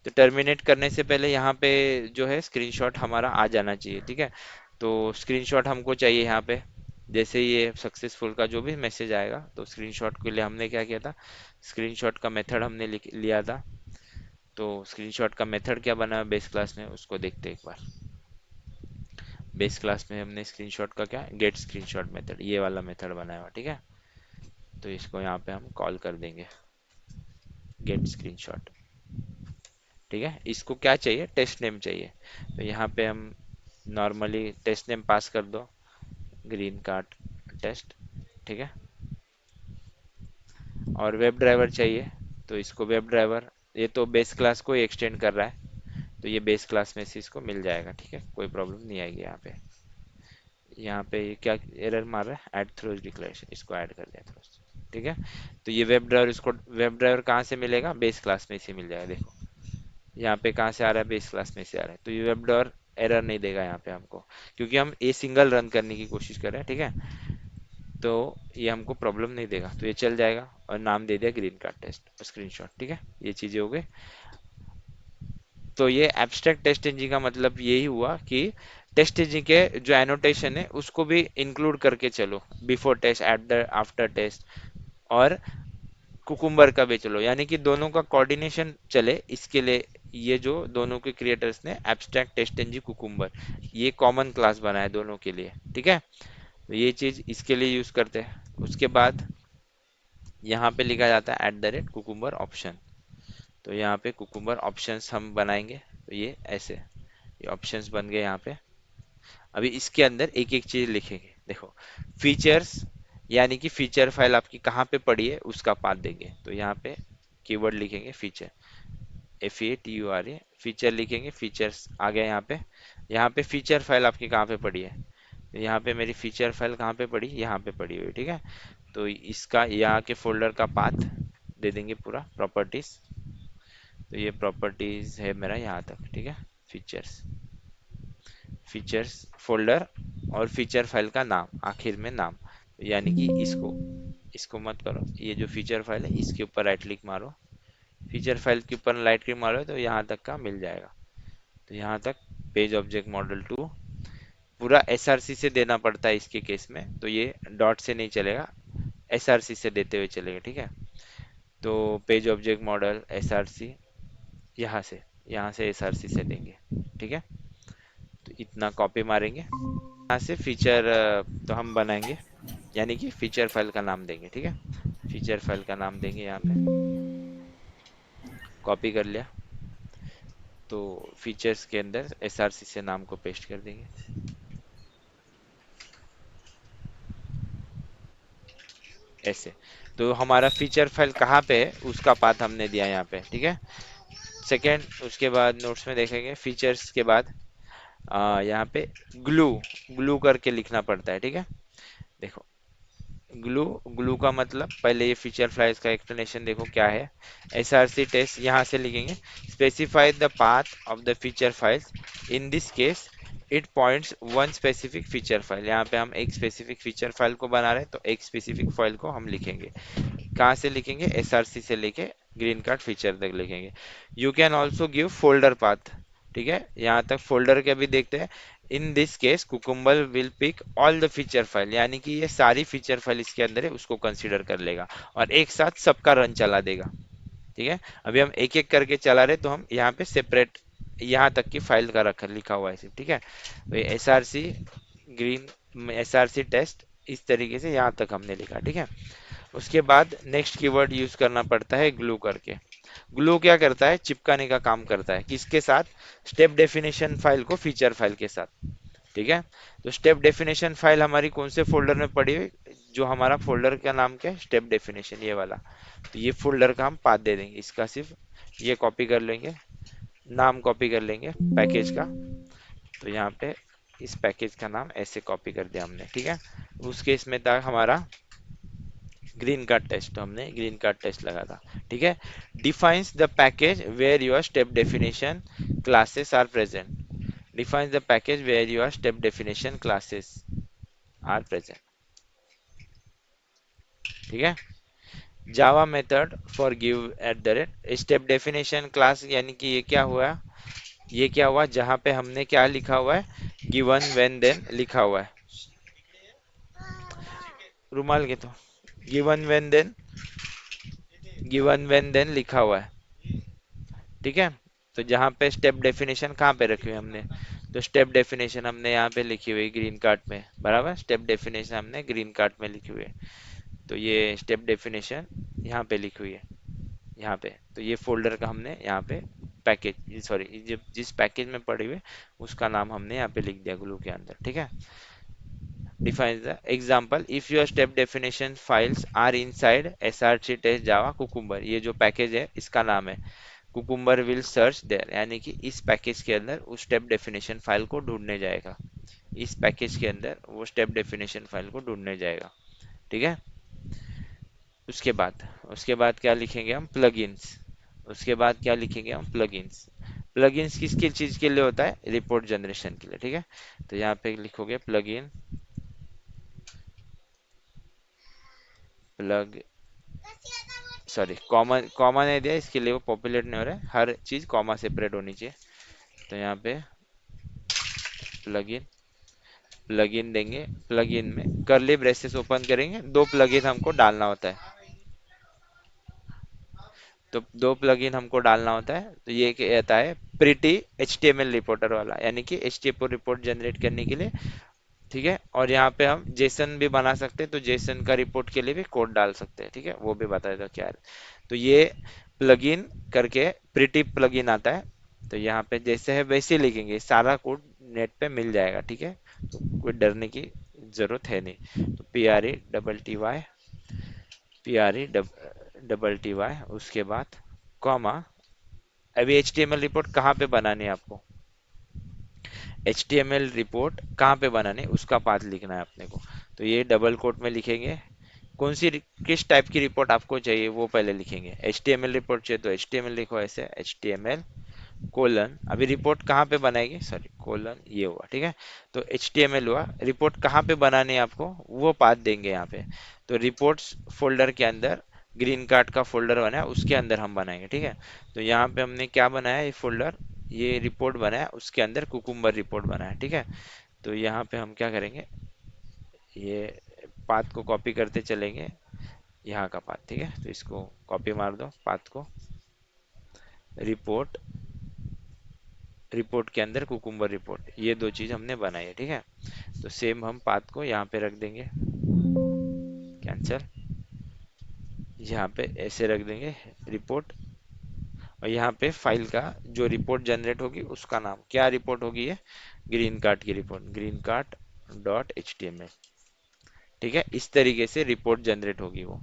तो टर्मिनेट करने से पहले यहाँ पे जो है स्क्रीनशॉट हमारा आ जाना चाहिए, ठीक है। तो स्क्रीनशॉट हमको चाहिए यहाँ पे, जैसे ही ये सक्सेसफुल का जो भी मैसेज आएगा, तो स्क्रीनशॉट के लिए हमने क्या किया था, स्क्रीनशॉट का मेथड हमने लिया था। तो स्क्रीनशॉट का मेथड क्या बना बेस क्लास में, उसको देखते हैं एक बार। बेस क्लास में हमने स्क्रीनशॉट का क्या, गेट स्क्रीनशॉट मेथड, ये वाला मेथड बनाया हुआ, ठीक है। तो इसको यहाँ पे हम कॉल कर देंगे, गेट स्क्रीनशॉट, ठीक है। इसको क्या चाहिए, टेस्ट नेम चाहिए। तो यहाँ पे हम नॉर्मली टेस्ट नेम पास कर दो, ग्रीन कार्ड टेस्ट, ठीक है। और वेब ड्राइवर चाहिए, तो इसको वेब ड्राइवर, ये तो बेस क्लास को ही एक्सटेंड कर रहा है, तो ये बेस क्लास में से इसको मिल जाएगा, ठीक है, कोई प्रॉब्लम नहीं आएगी यहाँ पे। यहाँ पे ये क्या एरर मार रहा है, ऐड थ्रोज डिक्लेरेशन, इसको ऐड कर दिया थ्रोज, ठीक है। तो ये वेब ड्राइवर, इसको वेब ड्राइवर कहाँ से मिलेगा, बेस क्लास में से मिल जाएगा। देखो यहाँ पे कहाँ से आ रहा है, बेस क्लास में से आ रहा है, तो ये वेब ड्राइवर एरर नहीं देगा यहाँ पे हमको, क्योंकि हम ए सिंगल रन करने की कोशिश कर रहे हैं, ठीक है। तो ये हमको प्रॉब्लम नहीं देगा, तो ये चल जाएगा। और नाम दे दिया ग्रीन कार्ड टेस्ट स्क्रीनशॉट, ठीक है। ये चीजें हो गई। तो ये एब्स्ट्रैक्ट टेस्ट इंजन का मतलब यही हुआ कि टेस्ट इंजन के जो एनोटेशन है उसको भी इंक्लूड करके चलो, before test, at the, after test, और कुकुम्बर का भी चलो, यानी कि दोनों का कोऑर्डिनेशन चले, इसके लिए ये जो दोनों के क्रिएटर्स ने एब्स्ट्रैक्ट टेस्ट इंजन कुकुम्बर, ये कॉमन क्लास बनाया दोनों के लिए, ठीक है। तो ये चीज इसके लिए यूज करते हैं। उसके बाद यहाँ पे लिखा जाता है @कुकुम्बर ऑप्शन। तो यहाँ पे कुकुम्बर ऑप्शंस हम बनाएंगे, तो ये ऐसे, ये ऑप्शंस बन गए यहाँ पे। अभी इसके अंदर एक एक चीज लिखेंगे, देखो फीचर्स, यानी कि फीचर फाइल आपकी कहाँ पे पड़ी है उसका पाथ देंगे। तो यहाँ पे कीवर्ड लिखेंगे फीचर, FEATURE, फीचर लिखेंगे, फीचर्स आ गया यहाँ पे। यहाँ पे फीचर फाइल आपकी कहाँ पे पड़ी है, तो यहाँ पे मेरी फीचर फाइल कहाँ पे पड़ी, यहाँ पे पड़ी हुई, ठीक है। तो इसका यहाँ के फोल्डर का पाथ दे देंगे पूरा, प्रॉपर्टीज। तो ये प्रॉपर्टीज है मेरा यहाँ तक, ठीक है। फीचर्स, फीचर्स फोल्डर, और फीचर फाइल का नाम आखिर में नाम, यानी कि इसको, इसको मत करो, ये जो फीचर फाइल है इसके ऊपर राइट क्लिक मारो, फीचर फाइल के ऊपर राइट क्लिक मारो तो यहाँ तक का मिल जाएगा। तो यहाँ तक पेज ऑब्जेक्ट मॉडल 2, पूरा SRC से देना पड़ता है इसके केस में, तो ये डॉट से नहीं चलेगा, SRC से देते हुए चलेगा, ठीक है। तो पेज ऑब्जेक्ट मॉडल SRC, यहाँ से, यहाँ से SRC से देंगे, ठीक है। तो इतना कॉपी मारेंगे, यहाँ से फीचर तो हम बनाएंगे, यानी कि फीचर फाइल का नाम देंगे, ठीक है। फीचर फाइल का नाम देंगे यहाँ पे, कॉपी कर लिया। तो फीचर्स के अंदर SRC से नाम को पेस्ट कर देंगे, ऐसे। तो हमारा फीचर फाइल कहाँ पे है उसका पाथ हमने दिया यहाँ पे, ठीक है। सेकेंड, उसके बाद नोट्स में देखेंगे फीचर्स के बाद यहाँ पे ग्लू, ग्लू करके लिखना पड़ता है, ठीक है। देखो ग्लू, ग्लू का मतलब, पहले ये फीचर फ्लाइज का एक्सप्लेनेशन देखो क्या है। SRC टेस्ट यहाँ से लिखेंगे, specify the path of the feature files, in this case it points one specific feature file. यहाँ पे हम एक स्पेसिफिक फीचर फाइल को बना रहे हैं, तो एक स्पेसिफिक फाइल को हम लिखेंगे। कहाँ से लिखेंगे, SRC से लेके ग्रीन कार्ड फीचर तक लिखेंगे। You can also give folder path, ठीक है। यहाँ तक फोल्डर के भी देखते हैं। In this case cucumber will pick all the feature file, यानी कि ये सारी फीचर फाइल इसके अंदर है उसको कंसीडर कर लेगा, और एक साथ सबका रन चला देगा, ठीक है। अभी हम एक एक करके चला रहे, तो हम यहाँ पे सेपरेट, यहाँ तक की फाइल का रखा लिखा हुआ है सिर्फ, ठीक है। तो SRC ग्रीन, SRC टेस्ट, इस तरीके से यहाँ तक हमने लिखा, ठीक है। उसके बाद नेक्स्ट कीवर्ड यूज करना पड़ता है ग्लू करके। ग्लू क्या करता है, चिपकाने का काम करता है, किसके साथ, स्टेप डेफिनेशन फाइल को फीचर फाइल के साथ, ठीक है। तो स्टेप डेफिनेशन फाइल हमारी कौन से फोल्डर में पड़ी हुई, जो हमारा फोल्डर का नाम क्या है, स्टेप डेफिनेशन, ये वाला। तो ये फोल्डर का हम पाथ दे देंगे, इसका सिर्फ ये कॉपी कर लेंगे, नाम कॉपी कर लेंगे पैकेज का। तो यहाँ पे इस पैकेज का नाम ऐसे कॉपी कर दिया हमने, ठीक है। उस केस में था हमारा ग्रीन कार्ड टेस्ट, तो हमने ग्रीन कार्ड टेस्ट लगा था, ठीक है। Defines the package where your step definition classes are present, defines the package where your step definition classes are present, ठीक है। Java method for give at the rate step definition class, यानी कि ये क्या हुआ, ये क्या हुआ जहां पे हमने क्या लिखा हुआ है, गिवन व्हेन देन लिखा हुआ है, रुमाल के तो given when then, given when then लिखा हुआ है, ठीक है। तो जहाँ पे स्टेप डेफिनेशन कहाँ पे रखी हुई है हमने, तो स्टेप डेफिनेशन हमने यहाँ पे लिखी हुई ग्रीन कार्ड में, बराबर, स्टेप डेफिनेशन हमने ग्रीन कार्ड में लिखी हुई है। तो ये स्टेप डेफिनेशन यहाँ पे लिखी हुई है, यहाँ पे, तो ये फोल्डर का हमने यहाँ पे पैकेज, सॉरी, जिस पैकेज में पड़ी हुई उसका नाम हमने यहाँ पे लिख दिया ग्लू के अंदर, ठीक है। defines the example if your step definition files are inside src test java cucumber, ये जो पैकेज है इसका नाम है कुकुम्बर विल सर्च देयर, यानी कि इस पैकेज के अंदर उस स्टेप डेफिनेशन फाइल को ढूंढने जाएगा, इस पैकेज के अंदर वो स्टेप डेफिनेशन फाइल को ढूंढने जाएगा, ठीक है। उसके बाद क्या लिखेंगे हम, प्लगइन्स, उसके बाद क्या लिखेंगे हम, प्लगइन्स। प्लगइन्स किसकी चीज के लिए होता है, रिपोर्ट जनरेशन के लिए, ठीक है। तो यहाँ पे लिखोगे plugin, plug, sorry, common common है दिया इसके लिए, वो पॉपुलेट नहीं हो रहा है, हर चीज कॉमा सेपरेट होनी चाहिए। तो यहाँ पे प्लगइन, प्लगइन देंगे, प्लगइन में करली ब्रेसेस ओपन करेंगे, दो प्लगइन हमको डालना होता है, तो दो प्लगइन हमको डालना होता है। तो ये कहता है प्रिटी एचटीएमएल रिपोर्टर वाला, यानी कि एचटीएमएल रिपोर्ट जनरेट करने के लिए, ठीक है। और यहाँ पे हम जेसन भी बना सकते हैं, तो जेसन का रिपोर्ट के लिए भी कोड डाल सकते हैं, ठीक है, वो भी बता देता हूँ क्या है। तो ये प्लगइन करके प्रिटी प्लगइन आता है, तो यहाँ पे जैसे है वैसे ही लिखेंगे, सारा कोड नेट पे मिल जाएगा, ठीक है। तो कोई डरने की जरूरत है नहीं। तो P R E double T Y, उसके बाद कॉमा, अभी H T M L report कहाँ पे बनानी है आपको, HTML रिपोर्ट कहाँ पे बनाने उसका पाथ लिखना है अपने को। तो ये डबल कोट में लिखेंगे, कौन सी किस टाइप की रिपोर्ट आपको चाहिए वो पहले लिखेंगे, HTML रिपोर्ट चाहिए तो HTML लिखो, ऐसे HTML कोलन, अभी रिपोर्ट कहाँ पे बनाएगी, सॉरी कोलन ये हुआ, ठीक है। तो HTML हुआ, रिपोर्ट कहाँ पे बनानी है आपको वो पाथ देंगे यहाँ पे। तो रिपोर्ट्स फोल्डर के अंदर ग्रीन कार्ड का फोल्डर बना है, उसके अंदर हम बनाएंगे, ठीक है। तो यहाँ पे हमने क्या बनाया, ये फोल्डर, ये रिपोर्ट बनाया, उसके अंदर कुकुम्बर रिपोर्ट बनाया, ठीक है। तो यहाँ पे हम क्या करेंगे, ये पाथ को कॉपी करते चलेंगे, यहाँ का पाथ, ठीक है। तो इसको कॉपी मार दो पाथ को, रिपोर्ट, रिपोर्ट के अंदर कुकुम्बर रिपोर्ट, ये दो चीज हमने बनाई है, ठीक है। तो सेम हम पाथ को यहाँ पे रख देंगे, कैंसल, यहाँ पे ऐसे रख देंगे रिपोर्ट, और यहाँ पे फाइल का जो रिपोर्ट जनरेट होगी उसका नाम क्या रिपोर्ट होगी, ये ग्रीन कार्ड की report, green card dot H T M L, ठीक है। इस तरीके से रिपोर्ट जनरेट होगी वो,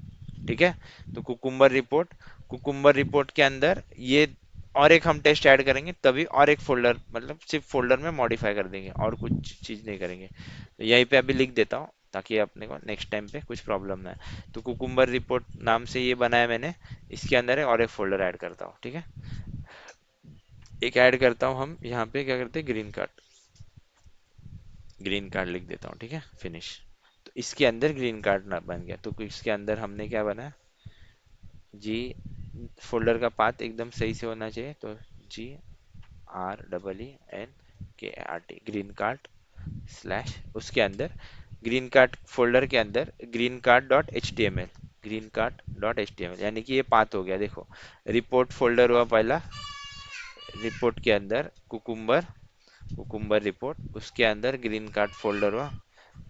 ठीक है। तो कुकुम्बर रिपोर्ट, कुकुम्बर रिपोर्ट के अंदर ये और एक हम टेस्ट ऐड करेंगे, तभी और एक फोल्डर, मतलब सिर्फ फोल्डर में मॉडिफाई कर देंगे और कुछ चीज नहीं करेंगे। तो यहीं पे अभी लिख देता हूँ ताकि अपने को नेक्स्ट टाइम पे कुछ प्रॉब्लम ना है। तो कुकुम्बर रिपोर्ट नाम से ये बनाया मैंने, इसके अंदर है और एक फोल्डर ऐड करता हूँ, ठीक है। एक ऐड करता हूँ, हम यहाँ पे क्या करते हैं, ग्रीन कार्ड, ग्रीन कार्ड लिख देता हूँ, ठीक है, फिनिश। तो इसके अंदर ग्रीन कार्ड ना बन गया, तो इसके अंदर हमने क्या बनाया, जी, फोल्डर का पाथ एकदम सही से होना चाहिए, तो GREENKART, ग्रीन कार्ड स्लैश, उसके अंदर ग्रीन कार्ड फोल्डर के अंदर green card dot H T M L, green card dot H T M L, यानी कि ये पाथ हो गया, देखो रिपोर्ट फोल्डर हुआ पहला, रिपोर्ट के अंदर कुकुम्बर, कुकुम्बर रिपोर्ट, उसके अंदर ग्रीन कार्ड फोल्डर हुआ,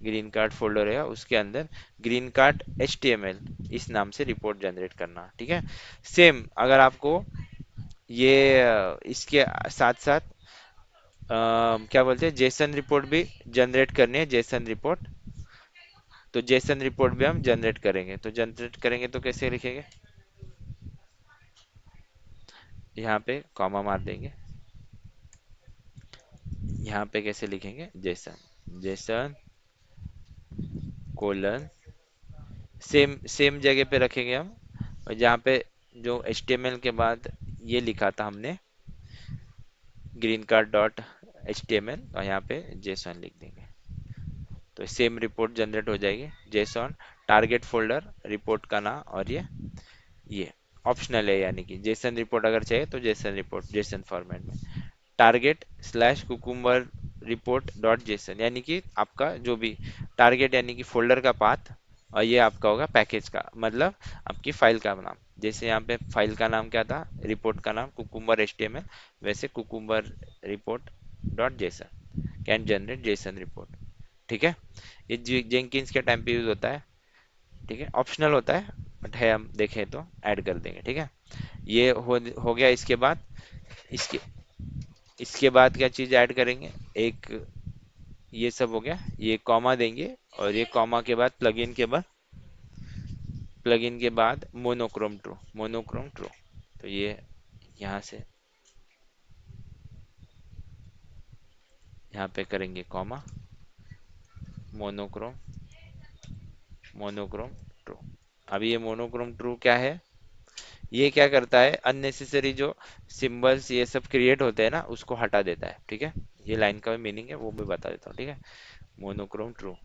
ग्रीन कार्ड फोल्डर है उसके अंदर ग्रीन कार्ड HTML, इस नाम से रिपोर्ट जनरेट करना, ठीक है। सेम अगर आपको ये इसके साथ साथ क्या बोलते हैं, जेसन रिपोर्ट भी जनरेट करनी है, जेसन रिपोर्ट, तो जेसन रिपोर्ट भी हम जनरेट करेंगे, तो जनरेट करेंगे तो कैसे लिखेंगे, यहाँ पे कॉमा मार देंगे, यहाँ पे कैसे लिखेंगे, Jason, Jason colon, same same जगह पे रखेंगे हम, और जहाँ पे जो HTML के बाद ये लिखा था हमने green card dot H T M L, और यहाँ पे जेसन लिख देंगे। तो सेम रिपोर्ट जनरेट हो जाएगी जेसॉन टारगेट फोल्डर रिपोर्ट का नाम, और ये ऑप्शनल है, यानी कि जेसन रिपोर्ट अगर चाहिए तो जेसन रिपोर्ट जेसन फॉर्मेट में, target slash cucumber report dot JSON, यानी कि आपका जो भी टारगेट यानी कि फोल्डर का पाथ, और ये आपका होगा पैकेज का मतलब आपकी फाइल का नाम। जैसे यहाँ पे फाइल का नाम क्या था, रिपोर्ट का नाम कुकुम्बर एचटीएमएल, वैसे cucumber report dot JSON can generate Jason report. ठीक है, ये जेंकिंस के टाइम पे यूज होता है। ठीक है, ऑप्शनल होता है बट है, हम देखें तो ऐड कर देंगे। ठीक है, ये हो गया। इसके इसके बाद क्या चीज ऐड करेंगे, एक ये सब हो गया, ये कॉमा देंगे, और ये कॉमा के बाद प्लगइन के बाद मोनोक्रोम ट्रू। तो ये यहाँ से यहाँ पे करेंगे कॉमा मोनोक्रोम मोनोक्रोम ट्रू। अभी ये मोनोक्रोम ट्रू क्या है, ये क्या करता है, अननेसेसरी जो सिंबल्स ये सब क्रिएट होते हैं ना उसको हटा देता है। ठीक है, ये लाइन का मीनिंग है वो मैं बता देता हूँ। ठीक है, monochrome true,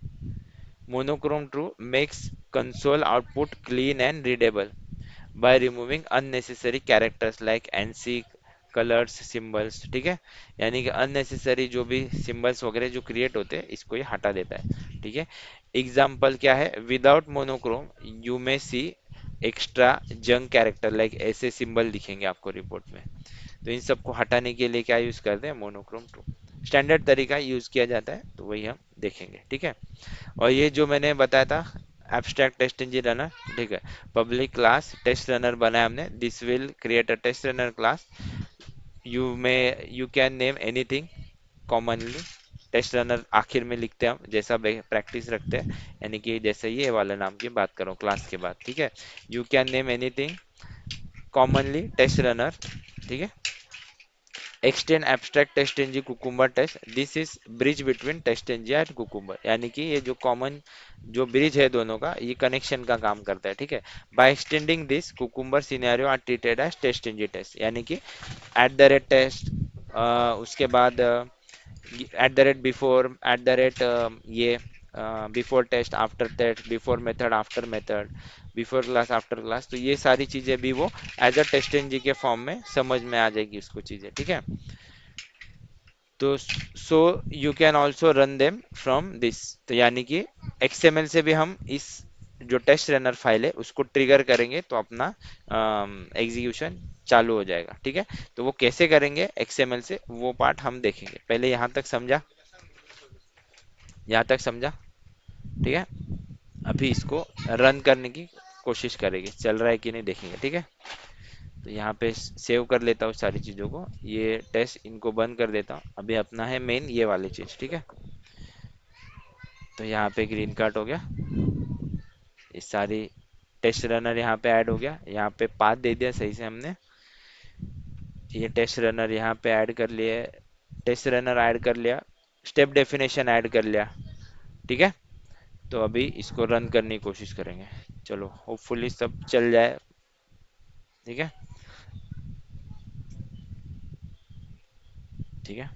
monochrome true makes console output clean and readable by removing unnecessary characters like NC colours symbols. ठीक है, यानी कि अननेसेसरी जो भी सिंबल्स वगैरह जो क्रिएट होते हैं इसको ये हटा देता है। ठीक है, एग्जाम्पल क्या है, without monochrome you may see extra junk character like ऐसे सिंबल दिखेंगे आपको रिपोर्ट में। तो इन सबको हटाने के लिए क्या यूज करते हैं, मोनोक्रोम टू। स्टैंडर्ड तरीका यूज किया जाता है, तो वही हम देखेंगे। ठीक है, और ये जो मैंने बताया था एब्स्ट्रैक्ट टेस्ट इंजन रनर, ठीक है, पब्लिक क्लास टेस्ट रनर बनाया हमने, this will create a test runner class, you can name anything commonly. Test runner आखिर में लिखते हैं हम, जैसा प्रैक्टिस रखते हैं, यानी कि जैसे ये वाले नाम की बात करो क्लास के बाद। ठीक है, you can name anything commonly test runner. ठीक है, extend abstract test NG cucumber test, this is bridge between test NG and cucumber, यानी कि ये जो कॉमन जो ब्रिज है दोनों का, ये कनेक्शन का काम करता है। ठीक है, by extending this cucumber scenario are treated as test NG test, यानी कि एट द रेट टेस्ट, उसके बाद at the rate before, at the rate ये before test after test, before method after method, before class after class, तो ये सारी चीजें भी वो एज अ टेस्ट एनजी के फॉर्म में समझ में आ जाएगी उसको चीजें। ठीक है, तो so you can also run them from this, तो यानी कि एक्सएमएल से भी हम इस जो टेस्ट रनर फाइल है उसको ट्रिगर करेंगे तो अपना एग्जीक्यूशन चालू हो जाएगा। ठीक है, तो वो कैसे करेंगे एक्सएमएल से वो पार्ट हम देखेंगे। पहले यहाँ तक समझा, यहाँ तक समझा। ठीक है, अभी इसको रन करने की कोशिश करेंगे, चल रहा है कि नहीं देखेंगे। ठीक है, तो यहाँ पे सेव कर लेता हूँ सारी चीज़ों को, ये टेस्ट इनको बंद कर देता हूँ। अभी अपना है मेन ये वाली चीज़। ठीक है, तो यहाँ पे ग्रीन कार्ड हो गया, ये सारी टेस्ट रनर यहाँ पे ऐड हो गया, यहाँ पे पाथ दे दिया सही से हमने, ये टेस्ट रनर यहाँ पे ऐड कर लिए, टेस्ट रनर ऐड कर लिया, स्टेप डेफिनेशन ऐड कर लिया। ठीक है, तो अभी इसको रन करने की कोशिश करेंगे, चलो होपफुली सब चल जाए। ठीक है, ठीक है,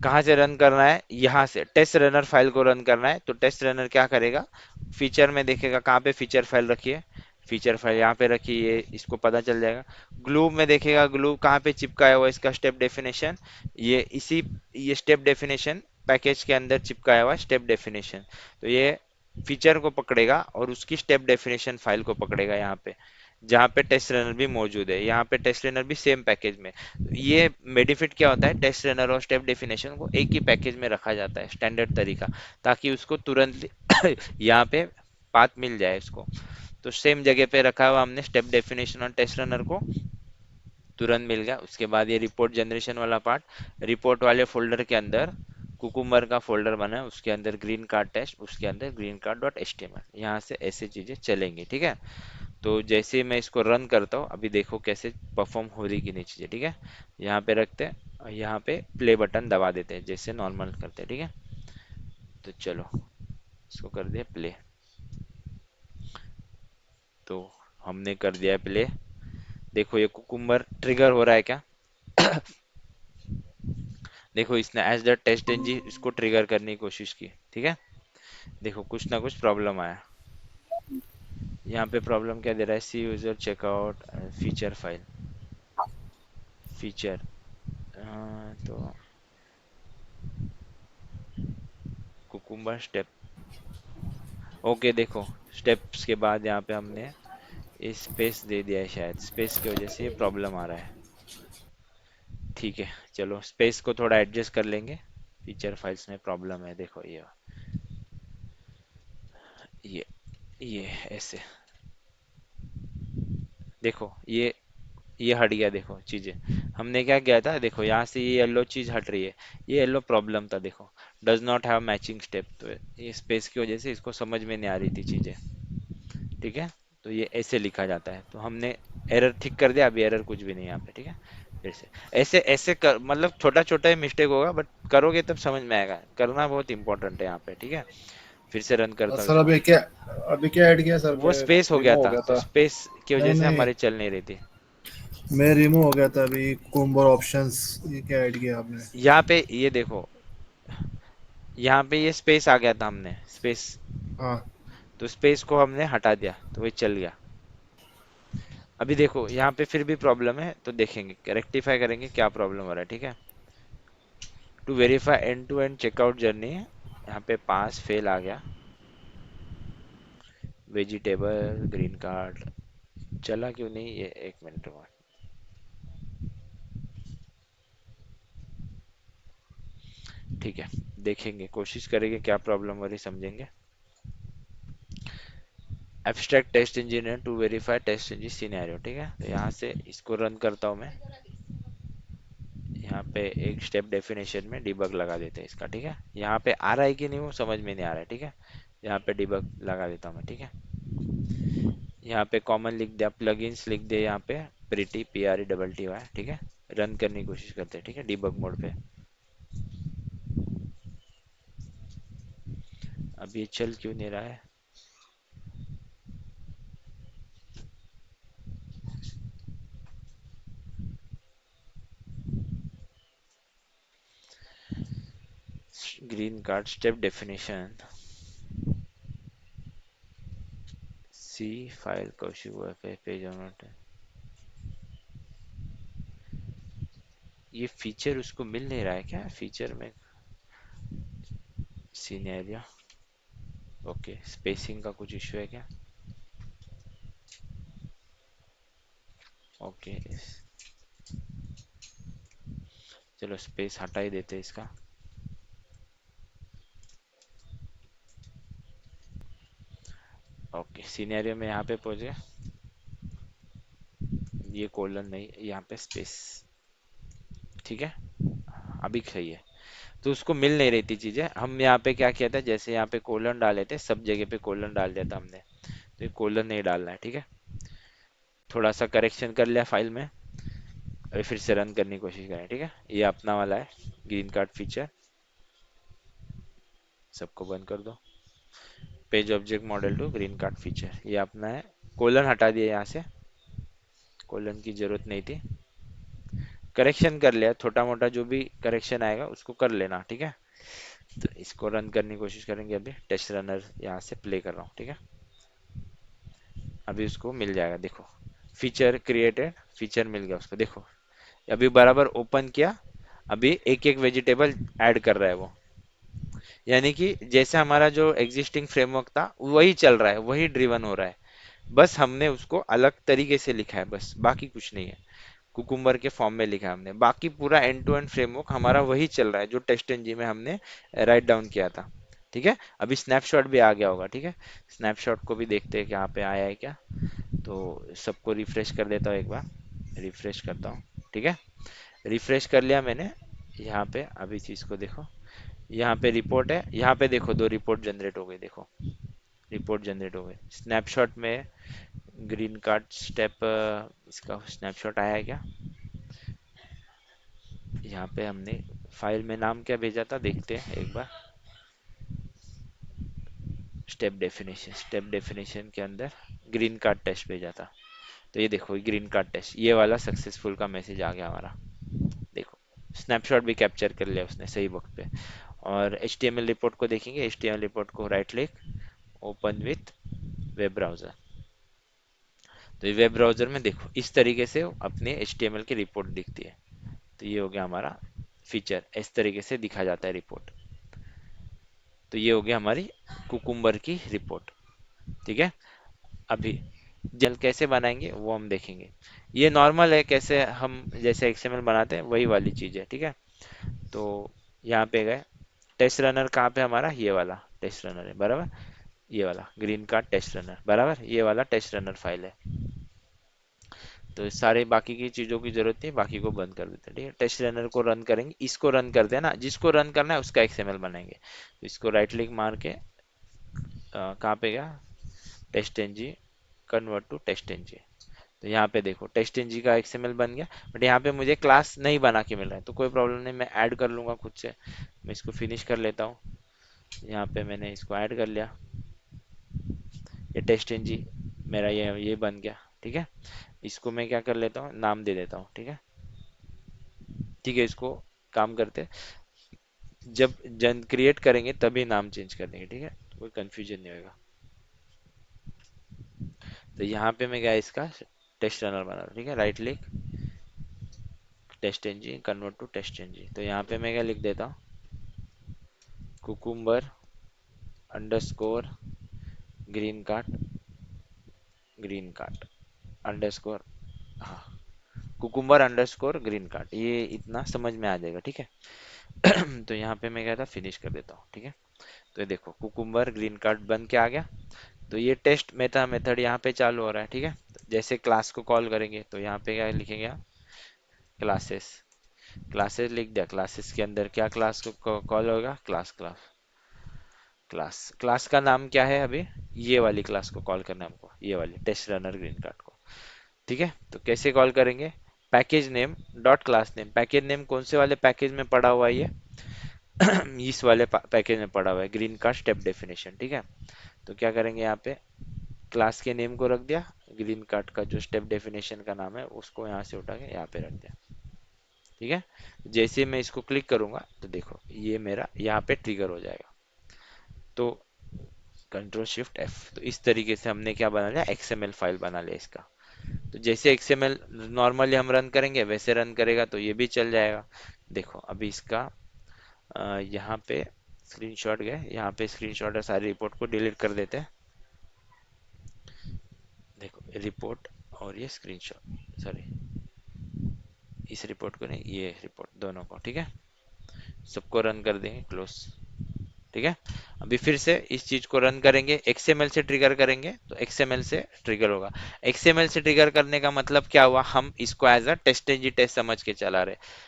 कहाँ से रन करना है, यहाँ से टेस्ट रनर फाइल को रन करना है। तो टेस्ट रनर क्या करेगा, फीचर में देखेगा कहाँ पे फीचर फाइल रखी है, फीचर फाइल यहाँ पे रखी है, इसको पता चल जाएगा। ग्लू में देखेगा ग्लू कहाँ पे चिपकाया हुआ है इसका स्टेप डेफिनेशन, ये स्टेप डेफिनेशन पैकेज के अंदर चिपकाया हुआ है स्टेप डेफिनेशन। तो ये फीचर को पकड़ेगा और उसकी स्टेप डेफिनेशन फाइल को पकड़ेगा यहाँ पे, जहाँ पे टेस्ट रनर भी मौजूद है, यहाँ पे टेस्ट रनर भी सेम पैकेज में। ये मेडिफिट क्या होता है, टेस्ट रनर और स्टेप डेफिनेशन को एक ही पैकेज में रखा जाता है, स्टैंडर्ड तरीका, ताकि उसको तुरंत यहाँ पे पाथ मिल जाए उसको। तो सेम जगह पे रखा हुआ हमने स्टेप डेफिनेशन और टेस्ट रनर को, तुरंत मिल गया। उसके बाद ये रिपोर्ट जनरेशन वाला पार्ट, रिपोर्ट वाले फोल्डर के अंदर कुकुम्बर का फोल्डर बना है, उसके अंदर ग्रीन कार्ड टेस्ट, उसके अंदर green card dot H T M L, यहाँ से ऐसी चीजें चलेंगी। ठीक है, तो जैसे ही मैं इसको रन करता हूँ अभी देखो कैसे परफॉर्म हो रही कि नहीं चीजें। ठीक है, यहाँ पे रखते हैं और यहाँ पे प्ले बटन दबा देते हैं जैसे नॉर्मल करते हैं। ठीक है, तो चलो इसको कर दिया प्ले, तो हमने कर दिया प्ले। देखो ये कुकुम्बर ट्रिगर हो रहा है क्या, देखो इसने एज द टेस्ट एनजी इसको ट्रिगर करने की कोशिश की, ठीक है। देखो कुछ ना कुछ प्रॉब्लम आया। यहाँ पे प्रॉब्लम क्या दे रहा है, see user checkout feature file, feature, तो कुकुम्बर स्टेप। ओके देखो, स्टेप्स के बाद यहाँ पे हमने स्पेस दे दिया है, शायद स्पेस की वजह से ये प्रॉब्लम आ रहा है। ठीक है, चलो स्पेस को थोड़ा एडजस्ट कर लेंगे। फीचर फाइल्स में प्रॉब्लम है, देखो ये ये ऐसे, देखो ये हट गया, देखो चीजें। हमने क्या किया था, देखो यहाँ से ये येलो चीज हट रही है, ये येलो प्रॉब्लम था, देखो does not have matching step, तो ये स्पेस की वजह से इसको समझ में नहीं आ रही थी चीजें, ठीक है। तो ये ऐसे लिखा जाता है, तो हमने एरर ठीक कर दिया, अभी एरर कुछ भी नहीं है यहाँ पे, ठीक है। फिर से ऐसे ऐसे कर, मतलब छोटा छोटा ही मिस्टेक होगा, बट करोगे तब समझ में आएगा, करना बहुत इंपॉर्टेंट है यहाँ पे, ठीक है। फिर से रन करता हूँ सर इसको। अभी क्या ऐड किया सर वो मैं? स्पेस हो गया रिमूव हो था, गया तो था। स्पेस की वजह नहीं से नहीं, हमारी चल नहीं रही थी। मैं रिमूव हो गया था अभी। कुकुम्बर ऑप्शंस, ये क्या ऐड किया आपने? यहाँ पे ये देखो, यहाँ पे ये स्पेस आ गया था, हमने स्पेस, हाँ। तो स्पेस को हमने हटा दिया तो वो चल गया। अभी देखो यहाँ पे फिर भी प्रॉब्लम है, तो देखेंगे रेक्टिफाई करेंगे क्या प्रॉब्लम हो रहा है, ठीक है। To verify end to end checkout journey, यहाँ पे पास फेल आ गया, वेजिटेबल ग्रीन कार्ड, चला क्यों नहीं ये, एक मिनट रुको। ठीक है, देखेंगे, कोशिश करेंगे क्या प्रॉब्लम हो रही, समझेंगे। Abstract test engineer to verify test engine scenario, ठीक है। तो यहाँ से इसको रन करता हूँ मैं, यहाँ पे एक स्टेप डेफिनेशन में डिबग लगा देते हैं इसका, ठीक है। यहाँ पे आ रहा है कि नहीं वो समझ में नहीं आ रहा है, ठीक है। यहाँ पे डिबग लगा देता हूँ मैं, ठीक है। यहाँ पे कॉमन लिख दिया, प्लगइन्स लिख दिया यहाँ पे, प्रीटी PRETTY, ठीक है। रन करने की कोशिश करते हैं, ठीक है, डिबग मोड पे। अब ये चल क्यों नहीं रहा है, ग्रीन कार्ड स्टेप डेफिनेशन, सी फाइल कौशिक पे पेज नोट, ये फीचर उसको मिल नहीं रहा है क्या, फीचर में सिनेरियो, ओके स्पेसिंग का कुछ इश्यू है क्या, ओके चलो स्पेस हटा ही देते हैं इसका। ओके सिनेरियो में यहाँ पे पहुंच गए, ये कोलन नहीं, यहाँ पे स्पेस, ठीक है। अभी सही है। तो उसको मिल नहीं रही थी चीजें, हम यहाँ पे क्या किया था, जैसे यहाँ पे कोलन डाले थे, सब जगह पे कोलन डाल दिया था हमने, तो ये कोलन नहीं डालना है, ठीक है। थोड़ा सा करेक्शन कर लिया फाइल में, अभी फिर से रन करने की कोशिश करें, ठीक है। ये अपना वाला है ग्रीन कार्ड फीचर, सबको बंद कर दो। Page object model to green card feature, ये अपना है। कोलन हटा दिया यहाँ से, कोलन की जरूरत नहीं थी। करेक्शन कर लिया, छोटा मोटा जो भी करेक्शन आएगा उसको कर लेना, ठीक है। तो इसको रन करने की कोशिश करेंगे, अभी टेस्ट रनर यहाँ से प्ले कर रहा हूँ, ठीक है। अभी उसको मिल जाएगा, देखो फीचर क्रिएटेड, फीचर मिल गया उसको, देखो अभी बराबर ओपन किया, अभी एक एक वेजिटेबल ऐड कर रहा है वो, यानी कि जैसे हमारा जो एग्जिस्टिंग फ्रेमवर्क था वही चल रहा है, वही ड्रिवन हो रहा है, बस हमने उसको अलग तरीके से लिखा है, बस बाकी कुछ नहीं है। कुकुम्बर के फॉर्म में लिखा है हमने, बाकी पूरा एंड टू एंड फ्रेमवर्क हमारा वही चल रहा है जो टेस्ट एनजी में हमने राइट डाउन किया था, ठीक है। अभी स्नैपशॉट भी आ गया होगा, ठीक है। स्नैपशॉट को भी देखते हैं कि यहाँ पे आया है क्या, तो सबको रिफ्रेश कर देता हूँ एक बार, रिफ्रेश करता हूँ, ठीक है। रिफ्रेश कर लिया मैंने, यहाँ पे अभी चीज को देखो, यहाँ पे रिपोर्ट है, यहाँ पे देखो दो रिपोर्ट जनरेट हो गई, देखो रिपोर्ट जनरेट हो गई स्नैपशॉट में। ग्रीन कार्ड स्टेप, इसका स्नैपशॉट आया है क्या, यहाँ पे हमने फाइल में नाम क्या भेजा था, देखते हैं एक बार। स्टेप डेफिनेशन के अंदर ग्रीन कार्ड टेस्ट भेजा था, तो ये देखो ग्रीन कार्ड टेस्ट, ये वाला सक्सेसफुल का मैसेज आ गया हमारा, देखो स्नैपशॉट भी कैप्चर कर लिया उसने सही वक्त पे। और HTML रिपोर्ट को देखेंगे, HTML रिपोर्ट को right click, open with web browser. तो ये वेब ब्राउजर में देखो इस तरीके से अपने HTML की रिपोर्ट दिखती है। तो ये हो गया हमारा फीचर, इस तरीके से दिखा जाता है रिपोर्ट। तो ये हो गया हमारी कुकुम्बर की रिपोर्ट। ठीक है। अभी जेल कैसे बनाएंगे वो हम देखेंगे। ये नॉर्मल है, कैसे हम जैसे XML बनाते हैं वही वाली चीज है। ठीक है। तो यहाँ पे गए, टेस्ट रनर कहाँ पे हमारा, ये वाला टेस्ट रनर है बराबर, ये वाला ग्रीन कार्ड टेस्ट रनर बराबर, ये वाला टेस्ट रनर फाइल है। तो सारे बाकी की चीजों की जरूरत नहीं, बाकी को बंद कर देते हैं। ठीक है, टेस्ट रनर को रन करेंगे, इसको रन करते हैं ना, जिसको रन करना है उसका XML बनाएंगे। तो इसको राइट क्लिक मार के कहाँ पे गया, test NG, convert to test NG. तो यहाँ पे देखो टेस्ट एनजी का XML बन गया, बट यहाँ पे मुझे क्लास नहीं बना के मिल रहा है, तो कोई प्रॉब्लम नहीं, मैं ऐड कर लूंगा खुद से। मैं इसको फिनिश कर लेता हूँ। यहाँ पे मैंने इसको ऐड कर लिया, ये टेस्ट एनजी मेरा ये बन गया। ठीक है। इसको मैं क्या कर लेता हूँ, नाम दे देता हूँ। ठीक है। ठीक है, इसको काम करते हैं, जब जन क्रिएट करेंगे तभी नाम चेंज कर देंगे। ठीक है, तो कोई कंफ्यूजन नहीं होगा। तो यहाँ पे मैं गया, इसका टेस्ट रनर बना रहा हूँ। ठीक है, right click, test NG, convert to test NG. तो यहाँ पे मैं क्या लिख देता हूँ, cucumber underscore green cart, green cart underscore, हाँ, कुकुम्बर अंडरस्कोर ग्रीन कार्ट, ये इतना समझ में आ जाएगा। ठीक है। तो यहाँ पे मैं क्या था, फिनिश कर देता हूँ। ठीक है। तो ये देखो कुकुम्बर ग्रीन कार्ड बन के आ गया। तो ये टेस्ट मेथड यहाँ पे चालू हो रहा है। ठीक है। तो जैसे क्लास को कॉल करेंगे तो यहाँ पे क्या लिखेंगे आप, क्लासेस, क्लासेस लिख दिया। क्लासेस के अंदर क्या क्लास को कॉल होगा, क्लास, क्लास, क्लास, क्लास का नाम क्या है अभी, ये वाली क्लास को कॉल करना है हमको, ये वाली टेस्ट रनर ग्रीन कार्ड को। ठीक है। तो कैसे कॉल करेंगे, package name dot class name, package name कौन से वाले पैकेज में पड़ा हुआ है ये, इस वाले पैकेज में पड़ा हुआ है, ग्रीन कार्ड स्टेप डेफिनेशन। ठीक है। तो क्या करेंगे, यहाँ पे क्लास के नेम को रख दिया, ग्रीन कार्ड का जो स्टेप डेफिनेशन का नाम है उसको यहाँ से उठा के यहाँ पे रख दिया। ठीक है। जैसे मैं इसको क्लिक करूंगा तो देखो ये मेरा यहाँ पे ट्रिगर हो जाएगा। तो कंट्रोल शिफ्ट एफ, तो इस तरीके से हमने क्या बना लिया, XML फाइल बना लिया इसका। तो जैसे XML नॉर्मली हम रन करेंगे वैसे रन करेगा, तो ये भी चल जाएगा। देखो अभी इसका यहाँ पे स्क्रीनशॉट गए, यहाँ पे स्क्रीनशॉट है, सारी रिपोर्ट को डिलीट कर देते हैं। देखो रिपोर्ट और ये स्क्रीनशॉट, सॉरी, इस रिपोर्ट को नहीं, ये रिपोर्ट दोनों को। ठीक है, सबको रन कर देंगे, क्लोज। ठीक है। अभी फिर से इस चीज को रन करेंगे, XML से ट्रिगर करेंगे तो XML से ट्रिगर होगा। XML से ट्रिगर करने का मतलब क्या हुआ, हम इसको as a test NG test समझ के चला रहे।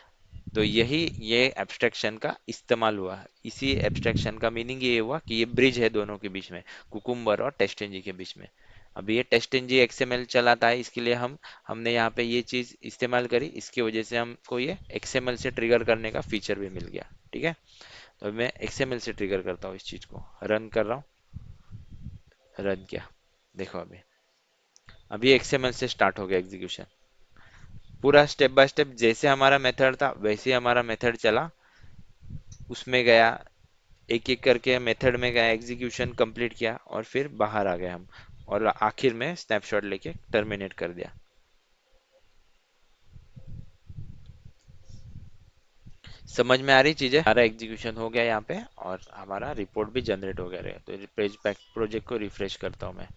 तो यही ये एब्स्ट्रैक्शन का इस्तेमाल हुआ है। इसी एब्स्ट्रैक्शन का मीनिंग ये हुआ कि ये ब्रिज है दोनों के बीच में, कुकुम्बर और टेस्ट एनजी के बीच में। अभी ये टेस्ट एनजी XML चलाता है, इसके लिए हमने यहाँ पे ये चीज इस्तेमाल करी, इसकी वजह से हमको ये XML से ट्रिगर करने का फीचर भी मिल गया। ठीक है। तो मैं XML से ट्रिगर करता हूँ, इस चीज को रन कर रहा हूँ, रन किया। देखो अभी XML से स्टार्ट हो गया एग्जीक्यूशन, पूरा स्टेप बाय स्टेप जैसे हमारा मेथड था वैसे ही हमारा मेथड चला, उसमें गया, एक एक करके मेथड में गया, एग्जीक्यूशन कंप्लीट किया और फिर बाहर आ गए हम, और आखिर में स्नैपशॉट लेके टर्मिनेट कर दिया। समझ में आ रही चीजें, हमारा एग्जीक्यूशन हो गया यहाँ पे और हमारा रिपोर्ट भी जनरेट हो गया। तो पेज प्रोजेक्ट को रिफ्रेश करता हूँ मैं।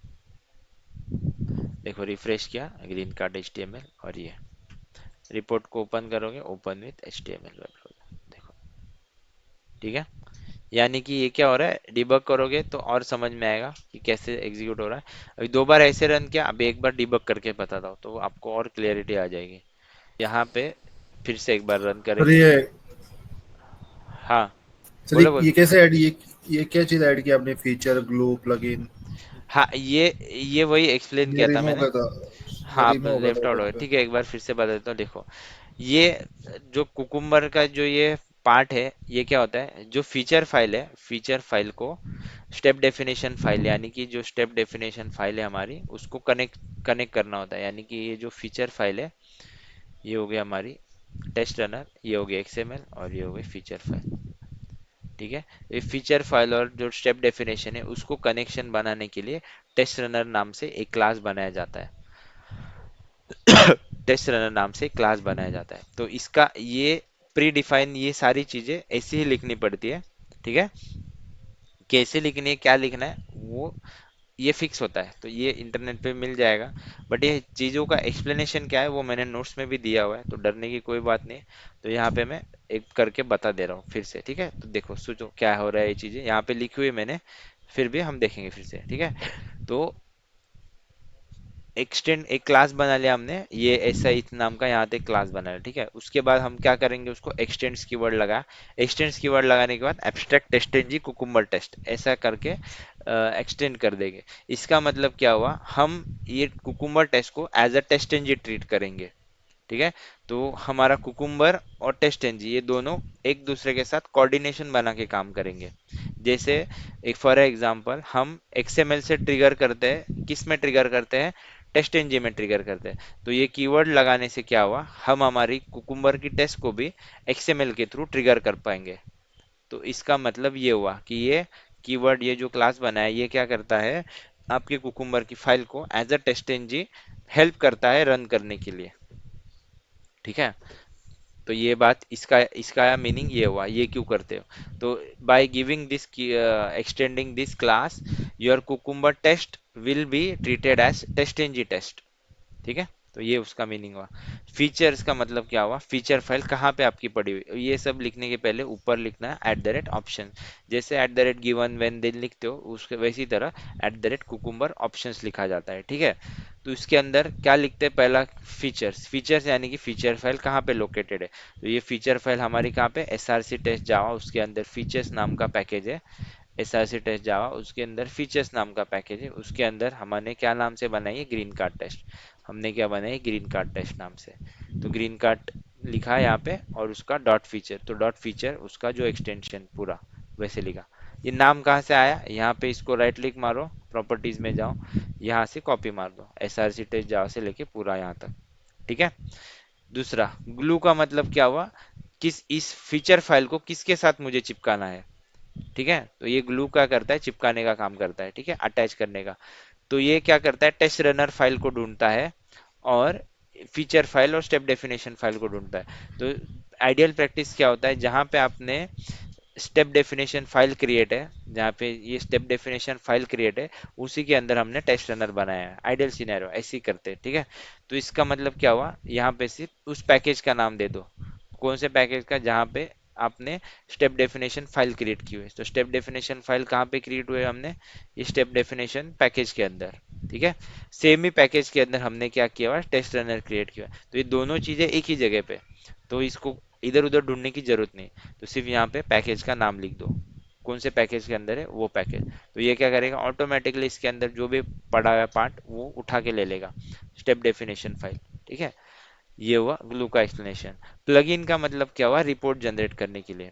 देखो रिफ्रेश किया, ग्रीन कार्ड HTML, और ये रिपोर्ट को ओपन करोगे, open with HTML web browser. देखो ठीक है। यानी कि ये क्या हो रहा है, डिबग करोगे तो और समझ में आएगा कि कैसे एग्जीक्यूट हो रहा है। अभी दो बार ऐसे रन किया, अब एक बार डिबग करके बताता हूँ तो आपको और क्लियरिटी आ जाएगी। यहाँ पे फिर से एक बार रन सर करेंगे। हाँ, सर बोलो बोलो। ये कैसे ऐड, ये क्या चीज ऐड किया आपने, फीचर ग्लू प्लगइन? हाँ, ये वही एक्सप्लेन ये किया था रिमूव हो मैंने। गया था, ये हाँ, आप रिमूव हो गया था लेफ्ट आउट हो ऊपर गए, पे। ठीक है, एक बार फिर से बता देता हूँ। देखो ये जो कुकुम्बर का जो ये पार्ट है, ये क्या होता है, जो फीचर फाइल है, फीचर फाइल को स्टेप डेफिनेशन फाइल, यानी कि जो स्टेप डेफिनेशन फाइल है हमारी, उसको कनेक्ट कनेक्ट करना होता है। यानी कि ये जो फीचर फाइल है, ये हो गया हमारी टेस्ट रनर, ये हो गया XML और ये हो गई फीचर फाइल। ठीक है, ये फीचर फाइल और जो स्टेप डेफिनेशन है उसको कनेक्शन बनाने के लिए टेस्ट रनर नाम से एक क्लास बनाया जाता है। टेस्ट रनर नाम से क्लास बनाया जाता है। तो इसका ये प्री डिफाइन ये सारी चीजें ऐसे ही लिखनी पड़ती है। ठीक है, कैसे लिखनी है क्या लिखना है वो ये फिक्स होता है, तो ये इंटरनेट पे मिल जाएगा। बट ये चीज़ों का एक्सप्लेनेशन क्या है वो मैंने नोट्स में भी दिया हुआ है, तो डरने की कोई बात नहीं। तो यहाँ पे मैं एक करके बता दे रहा हूँ फिर से। ठीक है, तो देखो सोचो क्या हो रहा है, ये चीज़ें यहाँ पे लिखी हुई है मैंने, फिर भी हम देखेंगे फिर से। ठीक है, तो एक्सटेंड एक क्लास बना लिया हमने, ये ऐसा इस नाम का यहाँ पे क्लास बना लिया। ठीक है, उसके बाद हम क्या करेंगे, उसको एक्सटेंड्स कीवर्ड लगा, एक्सटेंड्स कीवर्ड लगाने के बाद abstract test NG cucumber test ऐसा करके एक्सटेंड कर देंगे। इसका मतलब क्या हुआ, हम ये कुकुम्बर टेस्ट को as a test NG treat करेंगे। ठीक है, तो हमारा कुकुम्बर और टेस्ट एनजी ये दोनों एक दूसरे के साथ कोऑर्डिनेशन बना के काम करेंगे। जैसे एक फॉर एग्जांपल हम XML से ट्रिगर करते हैं, किस में ट्रिगर करते हैं, टेस्ट एनजी में ट्रिगर करते हैं। तो ये कीवर्ड लगाने से क्या हुआ, हम हमारी कुकुम्बर की टेस्ट को भी XML के थ्रू ट्रिगर कर पाएंगे। तो इसका मतलब ये हुआ कि ये कीवर्ड, ये जो क्लास बना है ये क्या करता है, आपके कुकुम्बर की फाइल को as a test NG help करता है रन करने के लिए। ठीक है, तो ये बात, इसका इसका मीनिंग ये हुआ, ये क्यों करते हो, तो by giving this extending this class your cucumber test will be treated as test NG test. ठीक है, तो ये उसका मीनिंग हुआ। फीचर्स का मतलब क्या हुआ, फीचर फाइल कहाँ पे आपकी पड़ी हुई, ये सब लिखने के पहले ऊपर लिखना है @ऑप्शन, जैसे गिवन व्हेन देन लिखते हो उसके वैसी तरह कुकुम्बर ऑप्शंस लिखा जाता है। ठीक है, तो इसके अंदर क्या लिखते हैं, पहला फीचर्स, फीचर्स यानी कि फीचर फाइल कहाँ पे लोकेटेड है, तो ये फीचर फाइल हमारी कहाँ पे, SRC टेस्ट जावा, उसके अंदर फीचर्स नाम का पैकेज है। SRC टेस्ट जावा उसके अंदर फीचर्स नाम का पैकेज है, उसके अंदर हमने क्या नाम से बनाई है, ग्रीन कार्ड टेस्ट, हमने क्या बनाई, ग्रीन कार्ड टेस्ट नाम से। तो ग्रीन कार्ड लिखा है यहाँ पे, और उसका डॉट फीचर, तो डॉट फीचर उसका जो एक्सटेंशन पूरा वैसे लिखा। ये नाम कहाँ से आया, यहाँ पे इसको राइट क्लिक मारो, प्रॉपर्टीज में जाओ, यहाँ से कॉपी मार दो, SRC टेस्ट जावा से लेके पूरा यहाँ तक। ठीक है, दूसरा ग्लू का मतलब क्या हुआ, किस इस फीचर फाइल को किसके साथ मुझे चिपकाना है। ठीक है, तो ये ग्लू क्या करता है, चिपकाने का काम करता है। ठीक है, अटैच करने का। तो ये क्या करता है, टेस्ट रनर फाइल को ढूंढता है और फीचर फाइल और स्टेप डेफिनेशन फाइल को ढूंढता है। तो आइडियल प्रैक्टिस क्या होता है, जहां पे आपने स्टेप डेफिनेशन फाइल क्रिएट है, जहाँ पे ये स्टेप डेफिनेशन फाइल क्रिएट है उसी के अंदर हमने टेस्ट रनर बनाया है। आइडियल सिनेरियो ऐसे ही करते हैं। ठीक है, तो इसका मतलब क्या हुआ, यहाँ पे सिर्फ उस पैकेज का नाम दे दो, कौन से पैकेज का, जहाँ पे आपने स्टेप डेफिनेशन फाइल क्रिएट की हुई है। तो स्टेप डेफिनेशन फाइल कहाँ पे क्रिएट हुए हमने, ये स्टेप डेफिनेशन पैकेज के अंदर। ठीक है, सेम ही पैकेज के अंदर हमने क्या किया हुआ है, टेस्ट रनर क्रिएट किया हुआ है। तो ये दोनों चीजें एक ही जगह पे, तो इसको इधर उधर ढूंढने की जरूरत नहीं, तो सिर्फ यहाँ पे पैकेज का नाम लिख दो, कौन से पैकेज के अंदर है वो पैकेज। तो ये क्या करेगा, ऑटोमेटिकली इसके अंदर जो भी पड़ा हुआ पार्ट वो उठा के ले लेगा, स्टेप डेफिनेशन फाइल। ठीक है, ये हुआ ग्लू का एक्सप्लेनेशन। प्लगइन का मतलब क्या हुआ, रिपोर्ट जनरेट करने के लिए।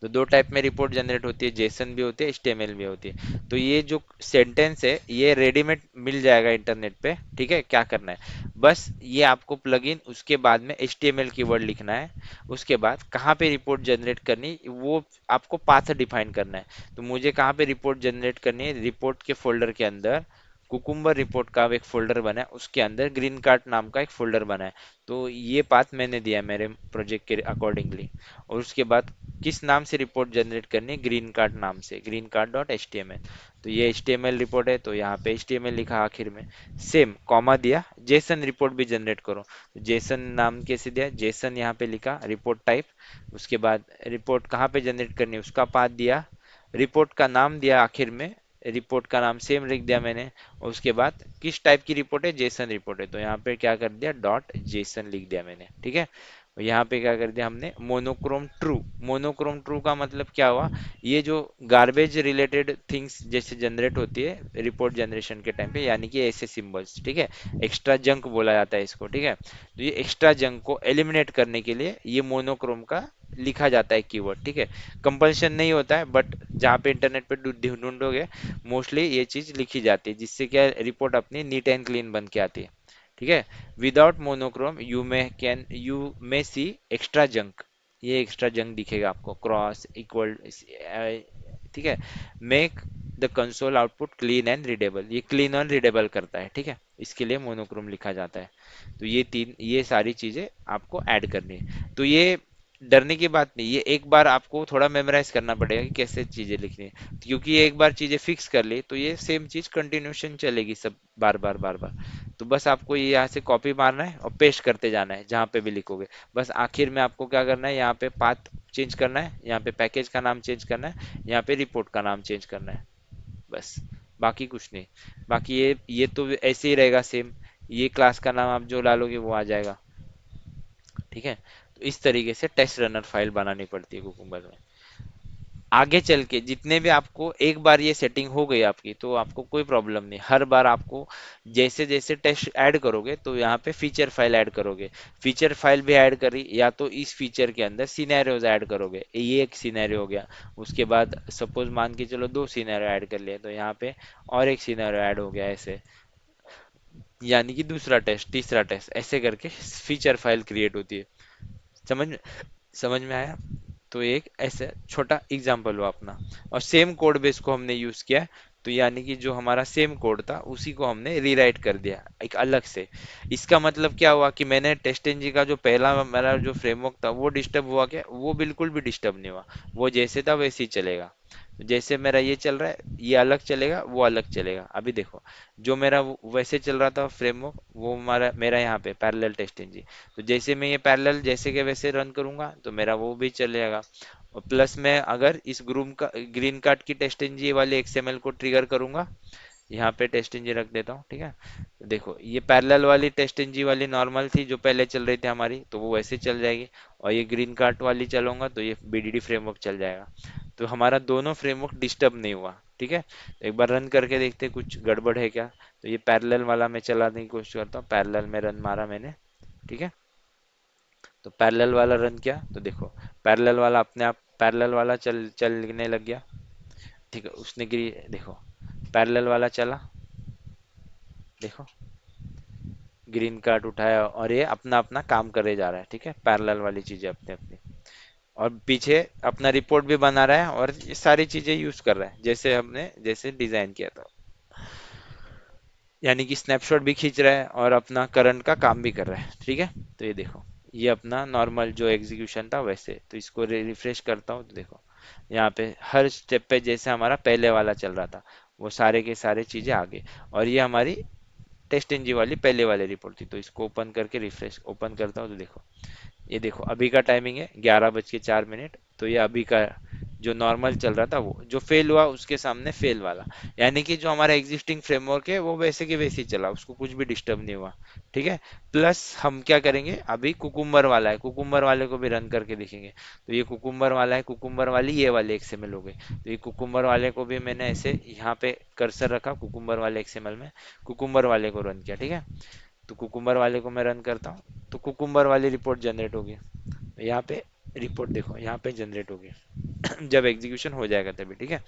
तो दो टाइप में रिपोर्ट जनरेट होती है, जेसन भी होती है, HTML भी होती है। तो ये जो सेंटेंस है ये रेडीमेड मिल जाएगा इंटरनेट पे। ठीक है, क्या करना है, बस ये आपको प्लगइन, उसके बाद में HTML कीवर्ड लिखना है, उसके बाद कहाँ पे रिपोर्ट जनरेट करनी वो आपको पाथ डिफाइन करना है। तो मुझे कहाँ पे रिपोर्ट जनरेट करनी है, रिपोर्ट के फोल्डर के अंदर कुकुम्बर रिपोर्ट का एक फोल्डर बना है, उसके अंदर ग्रीन कार्ड नाम का एक फोल्डर बना है। तो ये पाथ मैंने दिया है मेरे प्रोजेक्ट के अकॉर्डिंगली। और उसके बाद किस नाम से रिपोर्ट जनरेट करनी है, ग्रीन कार्ड नाम से, ग्रीन कार्ड डॉट HTML। तो ये HTML रिपोर्ट है, तो यहाँ पे HTML लिखा आखिर में, सेम कॉमा दिया, जेसन रिपोर्ट भी जनरेट करो, तो जेसन नाम कैसे दिया, जेसन यहाँ पे लिखा, रिपोर्ट टाइप, उसके बाद रिपोर्ट कहाँ पे जनरेट करनी है उसका पाथ दिया, रिपोर्ट का नाम दिया आखिर में, रिपोर्ट का नाम सेम लिख दिया मैंने, और उसके बाद किस टाइप की रिपोर्ट है, जेसन रिपोर्ट है, तो यहाँ पे क्या कर दिया, डॉट जेसन लिख दिया मैंने। ठीक है, और यहाँ पे क्या कर दिया हमने, मोनोक्रोम ट्रू। मोनोक्रोम ट्रू का मतलब क्या हुआ, ये जो गार्बेज रिलेटेड थिंग्स जैसे जनरेट होती है रिपोर्ट जनरेशन के टाइम पे, यानी कि ऐसे सिंबल्स, ठीक है, एक्स्ट्रा जंक बोला जाता है इसको। ठीक है, तो ये एक्स्ट्रा जंक को एलिमिनेट करने के लिए ये मोनोक्रोम का लिखा जाता है कीवर्ड। ठीक है, कंपल्शन नहीं होता है, बट जहाँ पे इंटरनेट पे ढूंढोगे मोस्टली ये चीज लिखी जाती है, जिससे क्या रिपोर्ट अपनी नीट एंड क्लीन बन के आती है। ठीक है। Without monochrome you may see extra junk, ये एक्स्ट्रा जंक दिखेगा आपको, क्रॉस इक्वल, ठीक है। Make the console output clean and readable, ये क्लीन और रीडेबल करता है, ठीक है, इसके लिए मोनोक्रोम लिखा जाता है। तो ये सारी चीजें आपको ऐड करनी है। तो ये डरने की बात नहीं, ये एक बार आपको थोड़ा मेमोराइज करना पड़ेगा कि कैसे चीजें लिखनी है, क्योंकि ये एक बार चीजें फिक्स कर ली तो ये सेम चीज कंटिन्यूशन चलेगी सब, बार बार बार बार। तो बस आपको ये यहाँ से कॉपी मारना है और पेस्ट करते जाना है जहाँ पे भी लिखोगे। बस आखिर में आपको क्या करना है, यहाँ पे पाथ चेंज करना है, यहाँ पे पैकेज का नाम चेंज करना है, यहाँ पे रिपोर्ट का नाम चेंज करना है, बस। बाकी कुछ नहीं। बाकी ये तो ऐसे ही रहेगा सेम, ये क्लास का नाम आप जो डालोगे वो आ जाएगा, ठीक है। तो इस तरीके से टेस्ट रनर फाइल बनानी पड़ती है कुकुम्बर में। आगे चल के जितने भी आपको, एक बार ये सेटिंग हो गई आपकी तो आपको कोई प्रॉब्लम नहीं, हर बार आपको जैसे जैसे टेस्ट ऐड करोगे तो यहाँ पे फीचर फाइल ऐड करोगे, फीचर फाइल भी ऐड करी या तो इस फीचर के अंदर सिनेरियोज ऐड करोगे, ये एक सिनेरियो हो गया। उसके बाद सपोज मान के चलो दो सिनेरियो ऐड कर लिए तो यहाँ पे और एक सिनेरियो ऐड हो गया ऐसे, यानी कि दूसरा टेस्ट, तीसरा टेस्ट, ऐसे करके फीचर फाइल क्रिएट होती है। समझ समझ में आया? तो एक ऐसे छोटा एग्जांपल हुआ अपना, और सेम कोड बेस को हमने यूज किया है, तो यानी कि जो हमारा सेम कोड था उसी को हमने रीराइट कर दिया एक अलग से। इसका मतलब क्या हुआ कि मैंने टेस्ट एनजी का जो पहला मेरा जो फ्रेमवर्क था वो डिस्टर्ब हुआ क्या? वो बिल्कुल भी डिस्टर्ब नहीं हुआ, वो जैसे था वैसे ही चलेगा। जैसे मेरा ये चल रहा है ये अलग चलेगा, वो अलग चलेगा। अभी देखो, जो मेरा वैसे चल रहा था फ्रेमवर्क, वो हमारा मेरा यहाँ पे पैरेलल टेस्ट इंजन, तो जैसे मैं ये पैरेलल जैसे के वैसे रन करूंगा तो मेरा वो भी चलेगा। और प्लस मैं अगर इस ग्रीन कार्ड की टेस्ट इंजन वाले एक्सएमएल को ट्रिगर करूंगा, यहाँ पे टेस्ट इंजन रख देता हूँ, ठीक है। तो देखो ये पैरेलल वाली टेस्ट इंजन वाली नॉर्मल थी जो पहले चल रही थी हमारी, तो वो वैसे चल जाएगी। और ये ग्रीन कार्ड वाली चलूंगा तो ये बीडीडी फ्रेमवर्क चल जाएगा। तो हमारा दोनों फ्रेमवर्क डिस्टर्ब नहीं हुआ, ठीक है। तो एक बार रन करके देखते हैं कुछ गड़बड़ है क्या। तो ये पैरेलल वाला मैं चलाने की कोशिश करता हूँ, पैरेलल में रन मारा मैंने, ठीक है। तो पैरेलल वाला रन किया तो देखो, पैरेलल वाला अपने आप पैरेलल वाला चलने लग गया, ठीक है। उसने गिरी, देखो पैरेलल वाला चला, देखो ग्रीन कार्ड उठाया और ये अपना अपना काम करे जा रहा है, ठीक है, पैरेलल वाली चीजें अपनी अपनी। और पीछे अपना रिपोर्ट भी बना रहा है और ये सारी चीजें यूज कर रहा है जैसे हमने जैसे डिजाइन किया था, यानी कि स्नैपशॉट भी खींच रहा है और अपना करंट का काम भी कर रहा है, ठीक है। तो ये देखो, ये अपना नॉर्मल जो एग्जीक्यूशन था वैसे। तो इसको रिफ्रेश करता हूँ तो देखो यहाँ पे हर स्टेप पे जैसे हमारा पहले वाला चल रहा था वो सारे के सारे चीजें आगे। और ये हमारी टेस्ट एनजी वाली पहले वाली रिपोर्ट थी। तो इसको ओपन करके रिफ्रेश ओपन करता हूँ तो देखो, ये देखो अभी का टाइमिंग है 11:04। तो ये अभी का जो नॉर्मल चल रहा था वो जो फेल हुआ उसके सामने फेल वाला, यानी कि जो हमारा एग्जिस्टिंग फ्रेमवर्क है वो वैसे के वैसे ही चला, उसको कुछ भी डिस्टर्ब नहीं हुआ, ठीक है। प्लस हम क्या करेंगे, अभी कुकुम्बर वाला है, कुकुम्बर वाले को भी रन करके देखेंगे। तो ये कुकुम्बर वाला है, कुकुम्बर वाली ये वाले एक्सएमएल हो गए। तो ये कुकुम्बर वाले को भी मैंने ऐसे यहाँ पे कर्सर रखा कुकुम्बर वाले एक्सएमएल में, कुकुम्बर वाले को रन किया, ठीक है। तो कुकुम्बर वाले को मैं रन करता हूँ तो कुकुम्बर वाली रिपोर्ट जनरेट होगी। यहाँ पे रिपोर्ट देखो यहाँ पे जनरेट होगी जब एग्जीक्यूशन हो जाएगा तभी, ठीक है।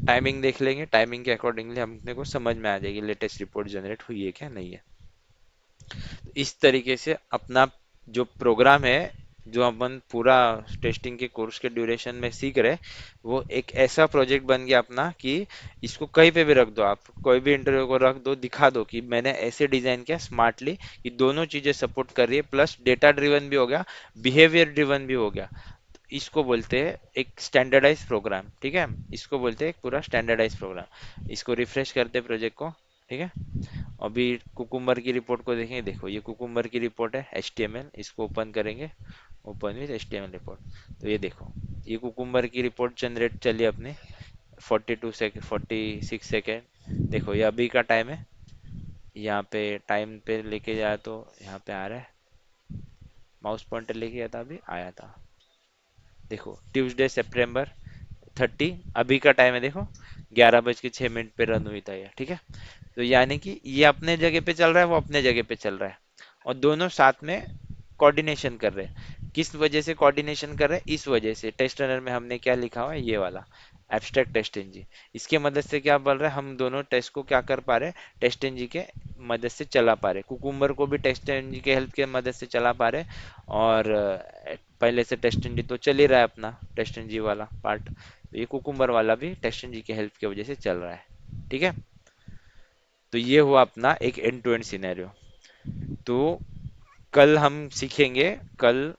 टाइमिंग देख लेंगे, टाइमिंग के अकॉर्डिंगली हमने को समझ में आ जाएगी लेटेस्ट रिपोर्ट जनरेट हुई है क्या नहीं है। इस तरीके से अपना जो प्रोग्राम है, जो अपन पूरा टेस्टिंग के कोर्स के ड्यूरेशन में सीख रहे, वो एक ऐसा प्रोजेक्ट बन गया अपना कि इसको कहीं पे भी रख दो, आप कोई भी इंटरव्यू को रख दो, दिखा दो कि मैंने ऐसे डिजाइन किया स्मार्टली कि दोनों चीजें सपोर्ट कर रही है, प्लस डेटा ड्रिवन भी हो गया, बिहेवियर ड्रिवन भी हो गया। इसको बोलते हैं एक स्टैंडर्डाइज प्रोग्राम, ठीक है। इसको बोलते हैं एक पूरा स्टैंडर्डाइज प्रोग्राम। इसको रिफ्रेश करते प्रोजेक्ट को, ठीक है। अभी कुकुम्बर की रिपोर्ट को देखेंगे, देखो ये कुकुम्बर की रिपोर्ट है HTML, इसको ओपन करेंगे, ओपन विद HTML रिपोर्ट। तो ये देखो ये कुकुम्बर की रिपोर्ट जनरेट चली अपने 42 सेकेंड 46 सेकेंड। देखो ये अभी का टाइम है, यहाँ पे टाइम पे लेके जाए तो यहाँ पे आ रहा है, माउस पॉइंटर लेके गया था अभी आया था। देखो ट्यूसडे September 30 अभी का टाइम है, देखो 11:06 पे रन हुई था ये, ठीक है। तो यानी कि ये अपने जगह पे चल रहा है, वो अपने जगह पे चल रहा है, और दोनों साथ में कोऑर्डिनेशन कर रहे हैं। किस वजह से कोऑर्डिनेशन कर रहे हैं? इस वजह से टेस्ट रनर में हमने क्या लिखा हुआ है, ये वाला एब्स्ट्रैक्ट टेस्ट एनजी। इसके मदद से क्या बोल रहा है, हम दोनों टेस्ट को क्या कर पा रहे हैं, टेस्ट एनजी के मदद से चला पा रहे, कुकुम्बर को भी टेस्ट इंजन की हेल्प की मदद से चला पा रहे। और पहले से टेस्ट इंजन तो चल ही रहा है अपना, टेस्ट इंजन वाला पार्ट, तो ये कुकुम्बर वाला भी टेस्ट इंजन की हेल्प की वजह से चल रहा है। ठीक है, तो ये हुआ अपना एक एंड टू एंड सिनेरियो। तो कल हम सीखेंगे, कल